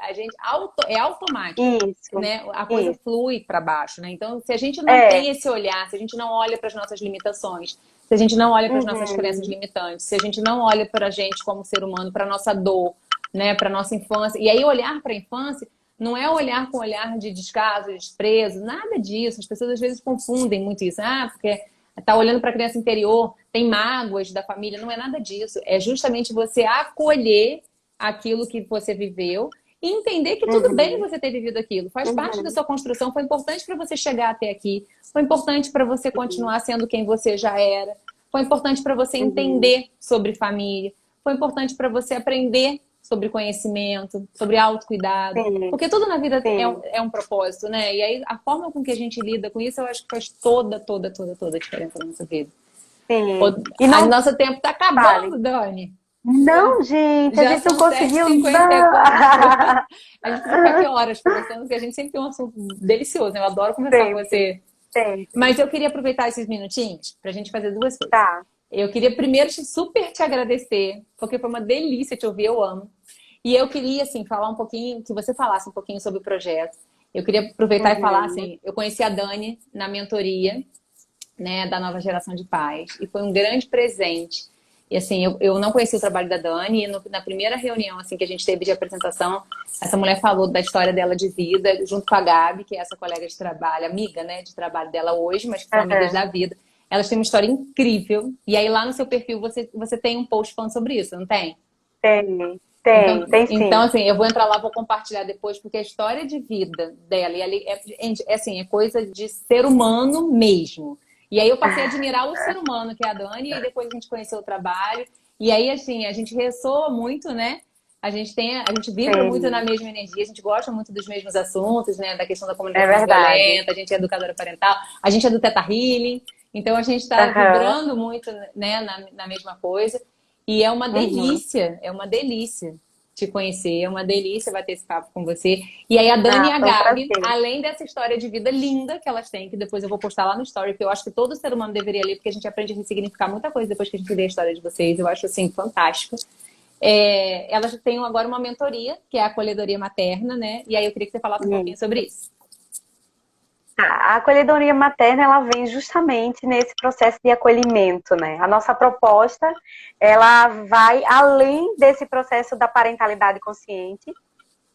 é automático, isso, né? A coisa isso. flui para baixo, né? Então, se a gente não É. tem esse olhar, se a gente não olha para as nossas limitações, se a gente não olha para as nossas crenças Uhum, limitantes, se a gente não olha para a gente como ser humano, para nossa dor, né, para nossa infância, e aí olhar para a infância não é olhar com olhar de descaso, de desprezo, nada disso. As pessoas às vezes confundem muito isso. Ah, porque tá olhando para a criança interior, tem mágoas da família, não é nada disso. É justamente você acolher aquilo que você viveu e entender que tudo bem uhum, você ter vivido aquilo. Faz parte da uhum, sua construção, foi importante para você chegar até aqui, foi importante para você continuar sendo quem você já era, foi importante para você uhum. entender sobre família, foi importante para você aprender sobre conhecimento, sobre autocuidado. Sim, Porque tudo na vida sim, é um propósito, né? E aí a forma com que a gente lida com isso, eu acho que faz toda a diferença na nossa vida. sim. E A não nosso tempo tá fale. acabando, Dani. Já, Não, gente, a já gente não são sete h conseguiu. 54 Não. A gente podia ficar aqui horas conversando, porque a gente sempre tem um assunto delicioso, né? Eu adoro conversar com Sempre, você. sempre. Mas eu queria aproveitar esses minutinhos para a gente fazer duas coisas. Tá. Eu queria primeiro super te agradecer, porque foi uma delícia te ouvir, eu amo. E eu queria, assim, falar um pouquinho, que você falasse um pouquinho sobre o projeto. Eu queria aproveitar e falar, Uhum. assim, eu conheci a Dani na mentoria, né, da nova geração de pais, e foi um grande presente. E assim, eu não conheci o trabalho da Dani, e na primeira reunião assim que a gente teve de apresentação, essa mulher falou da história dela de vida, junto com a Gabi, que é essa colega de trabalho, amiga, né, de trabalho dela hoje, mas que são amigas Uhum. da vida. Elas têm uma história incrível, e aí lá no seu perfil você tem um post falando sobre isso, não tem? Tem Então, sim. assim, eu vou entrar lá, vou compartilhar depois, porque a história de vida dela, e ali, gente, assim, é coisa de ser humano mesmo. E aí eu passei a admirar o ser humano, que é a Dani, e depois a gente conheceu o trabalho. E aí, assim, a gente ressoa muito, né? A gente vibra muito na Sim. mesma energia, a gente gosta muito dos mesmos assuntos, né? Da questão da É comunicação não verdade. violenta, a gente é educadora parental, a gente é do Teta Healing, então a gente está Aham. vibrando muito, né, na mesma coisa. E Uhum. é uma delícia te conhecer, é uma delícia bater esse papo com você. E aí a Dani e Ah, a foi um Gabi, prazer. além dessa história de vida linda que elas têm, que depois eu vou postar lá no story, que eu acho que todo ser humano deveria ler, porque a gente aprende a ressignificar muita coisa depois que a gente lê a história de vocês. Eu acho, assim, fantástico. Elas têm agora uma mentoria, que é a acolhedoria materna, né? E aí eu queria que você falasse um pouquinho sobre isso. A acolhedoria materna, ela vem justamente nesse processo de acolhimento, né? A nossa proposta, ela vai além desse processo da parentalidade consciente,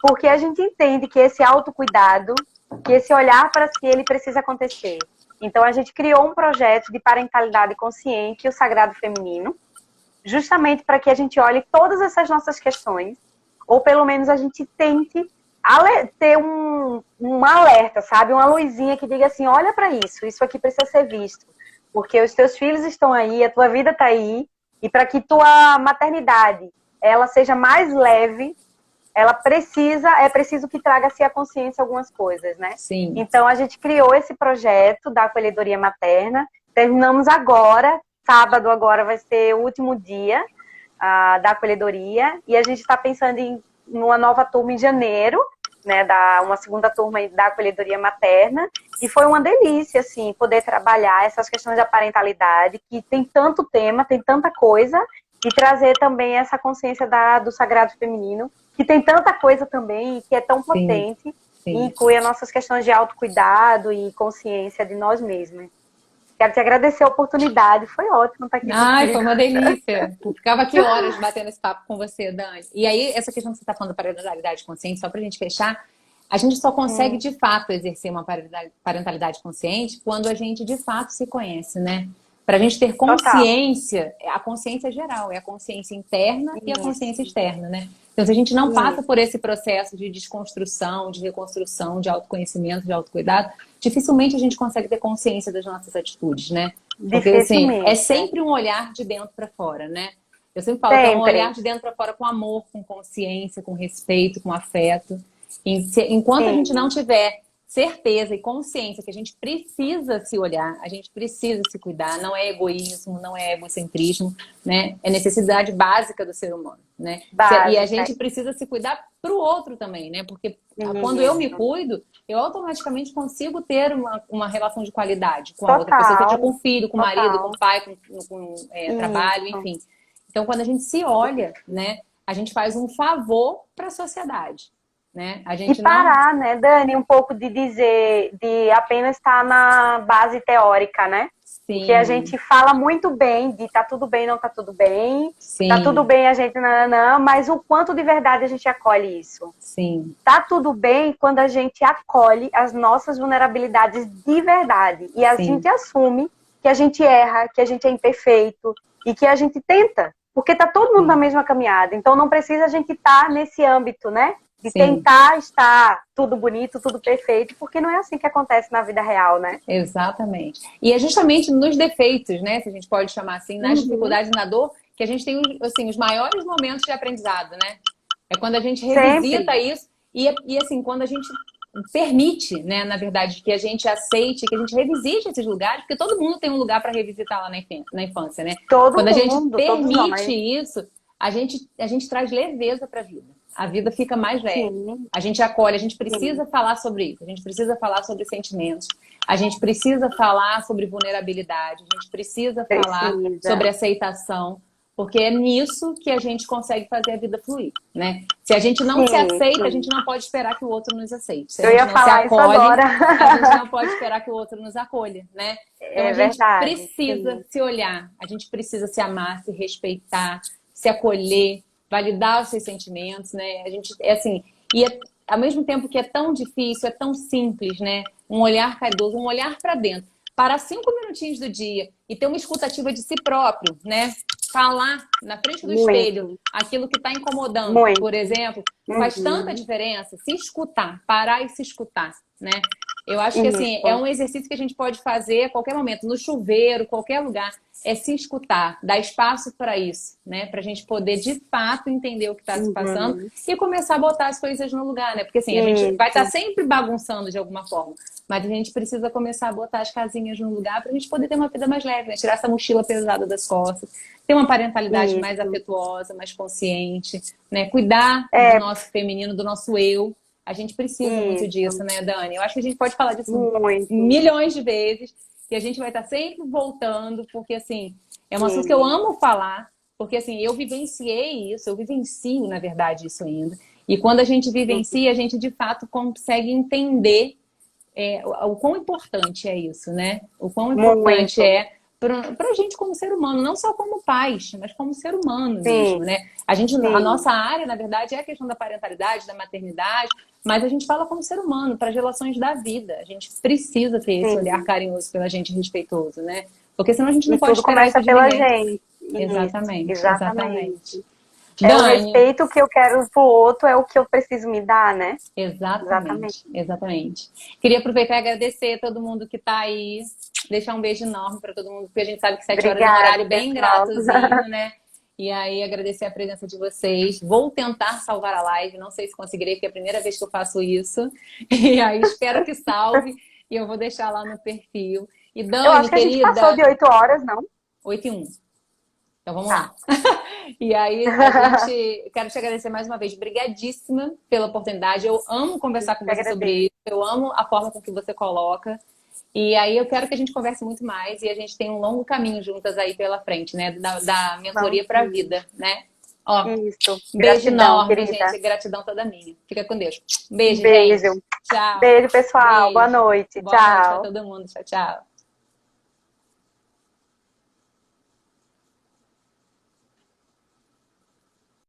porque a gente entende que esse autocuidado, que esse olhar para si, ele precisa acontecer. Então, a gente criou um projeto de parentalidade consciente e o sagrado feminino, justamente para que a gente olhe todas essas nossas questões, ou pelo menos a gente tente ter um alerta, sabe? Uma luzinha que diga assim, olha para isso aqui precisa ser visto, porque os teus filhos estão aí, a tua vida está aí, e para que tua maternidade ela seja mais leve, é preciso que traga-se a consciência algumas coisas, né? Sim, Então a gente criou esse projeto da acolhedoria materna, terminamos agora, sábado agora vai ser o último dia da acolhedoria, e a gente está pensando em uma nova turma em janeiro, né, uma segunda turma da acolhedoria materna, e foi uma delícia, assim, poder trabalhar essas questões da parentalidade, que tem tanto tema, tem tanta coisa, e trazer também essa consciência do sagrado feminino, que tem tanta coisa também, que é tão sim, potente, e sim. inclui as nossas questões de autocuidado e consciência de nós mesmos. Quero te agradecer a oportunidade, foi ótimo estar aqui Ai, foi contigo. uma delícia. Eu ficava aqui horas batendo esse papo com você, Dani. E aí, essa questão que você está falando da parentalidade consciente, só para a gente fechar, a gente só consegue de fato exercer uma parentalidade consciente quando a gente de fato se conhece, né? Para a gente ter Total. consciência, a consciência geral, é a consciência interna e a consciência Isso, externa, né? Então, se a gente não passa isso. por esse processo de desconstrução, de reconstrução, de autoconhecimento, de autocuidado, dificilmente a gente consegue ter consciência das nossas atitudes, né? Porque, assim, é Dificilmente. sempre um olhar de dentro para fora, né? Eu sempre falo que é um olhar Sempre. de dentro para fora com amor, com consciência, com respeito, com afeto. Enquanto a gente não Sim, tiver certeza e consciência que a gente precisa se olhar, a gente precisa se cuidar, não é egoísmo, não é egocentrismo, né? É necessidade básica do ser humano, né? E a básica. gente precisa se cuidar para o outro também, né? Porque quando eu me Isso. cuido, eu automaticamente consigo ter uma relação de qualidade com a outra pessoa, seja com Total, o filho, com o marido, com total. o pai, com trabalho, Isso. enfim. Então, quando a gente se olha, né, a gente faz um favor para a sociedade, né? A E gente não. parar, né, Dani, um pouco de dizer, de apenas estar na base teórica, né? Porque a Sim, gente fala muito bem de tá tudo bem, não tá tudo sim, bem, a gente não, mas o quanto de verdade a gente acolhe isso. sim, Tá tudo bem quando a gente acolhe as nossas vulnerabilidades de verdade e a sim, gente assume que a gente erra, que a gente é imperfeito e que a gente tenta, porque tá todo mundo na sim, mesma caminhada. Então não precisa a gente estar nesse âmbito, né? De sim, tentar estar tudo bonito, tudo perfeito, porque não é assim que acontece na vida real, né? exatamente. E é justamente nos defeitos, né, se a gente pode chamar assim, nas Uhum. dificuldades, na dor, que a gente tem assim, os maiores momentos de aprendizado, né? É quando a gente revisita Sempre. isso e assim, quando a gente permite, né, na verdade, que a gente aceite, que a gente revisite esses lugares, porque todo mundo tem um lugar para revisitar lá na infância, né? Todo Quando a gente mundo, todos permite nós. isso, a gente traz leveza para a vida. A vida fica mais leve. Sim, A gente acolhe, a gente sim. precisa falar sobre isso, a gente precisa falar sobre sentimentos, a gente precisa falar sobre vulnerabilidade, a gente precisa falar sobre Precisa. aceitação, porque é nisso que a gente consegue fazer a vida fluir, né? Se a gente não se Sim, aceita, a gente sim. não pode esperar que o outro nos aceite. Se a Eu gente ia não se falar isso acolhe, agora. a gente não pode esperar que o outro nos acolha, né? Então a É gente verdade, precisa sim. se olhar, a gente precisa se amar, se respeitar, se acolher, validar os seus sentimentos, né? A gente é assim, ao mesmo tempo que é tão difícil, é tão simples, né? Um olhar caridoso, um olhar para dentro. Parar 5 minutinhos do dia e ter uma escutativa de si próprio, né? Falar na frente do espelho Muito, aquilo que está incomodando, por muito. exemplo, faz tanta Uhum. diferença. Se escutar, parar e se escutar, né? Eu acho que assim, é um exercício que a gente pode fazer a qualquer momento, no chuveiro, qualquer lugar, é se escutar, dar espaço para isso, né? Para a gente poder de fato entender o que está se passando e começar a botar as coisas no lugar, né? Porque assim, a gente vai estar sempre bagunçando de alguma forma, mas a gente precisa começar a botar as casinhas no lugar para a gente poder ter uma vida mais leve, né? Tirar essa mochila pesada das costas, ter uma parentalidade mais afetuosa, mais consciente, né? Cuidar do nosso feminino, do nosso eu. A gente precisa muito disso, né, Dani? Eu acho que a gente pode falar disso milhões de vezes, e a gente vai estar sempre voltando, porque, assim, é um assunto que eu amo falar, porque, assim, eu vivenciei isso, eu vivencio, na verdade, isso ainda. E quando a gente vivencia, a gente, de fato, consegue entender o quão importante é isso, né? O quão importante é para a gente como ser humano, não só como pais, mas como ser humano mesmo, né? A nossa área, na verdade, é a questão da parentalidade, da maternidade, mas a gente fala como ser humano, para as relações da vida. A gente precisa ter esse olhar carinhoso pela gente, respeitoso, né? Porque senão a gente não pode tudo esperar começa isso de pela ninguém. gente. Exatamente, Exatamente. O Dani, respeito que eu quero pro outro é o que eu preciso me dar, né? exatamente. Queria aproveitar e agradecer a todo mundo que está aí, deixar um beijo enorme para todo mundo, porque a gente sabe que 7 horas é um Obrigada, horário bem pessoal. gratozinho, né? E aí agradecer a presença de vocês. Vou tentar salvar a live, não sei se conseguirei, porque é a primeira vez que eu faço isso. E aí espero que salve e eu vou deixar lá no perfil. E Eu Dani, acho que a gente passou querida, de 8 horas, não? 8 e 1. Então vamos Tá. lá. E aí, a gente. Quero te agradecer mais uma vez. Obrigadíssima pela oportunidade. Eu amo conversar com Eu você sobre agradeço. isso. Eu amo a forma com que você coloca. E aí, eu quero que a gente converse muito mais e a gente tenha um longo caminho juntas aí pela frente, né? Da mentoria para a vida, né? Ó, Isso. beijo Gratidão, enorme, querida. gente. Gratidão toda minha. Fica com Deus. Um Beijo, gente. beijo. Tchau. Beijo, pessoal. Boa Beijo. noite. Boa noite para Tchau. todo mundo. Tchau, tchau.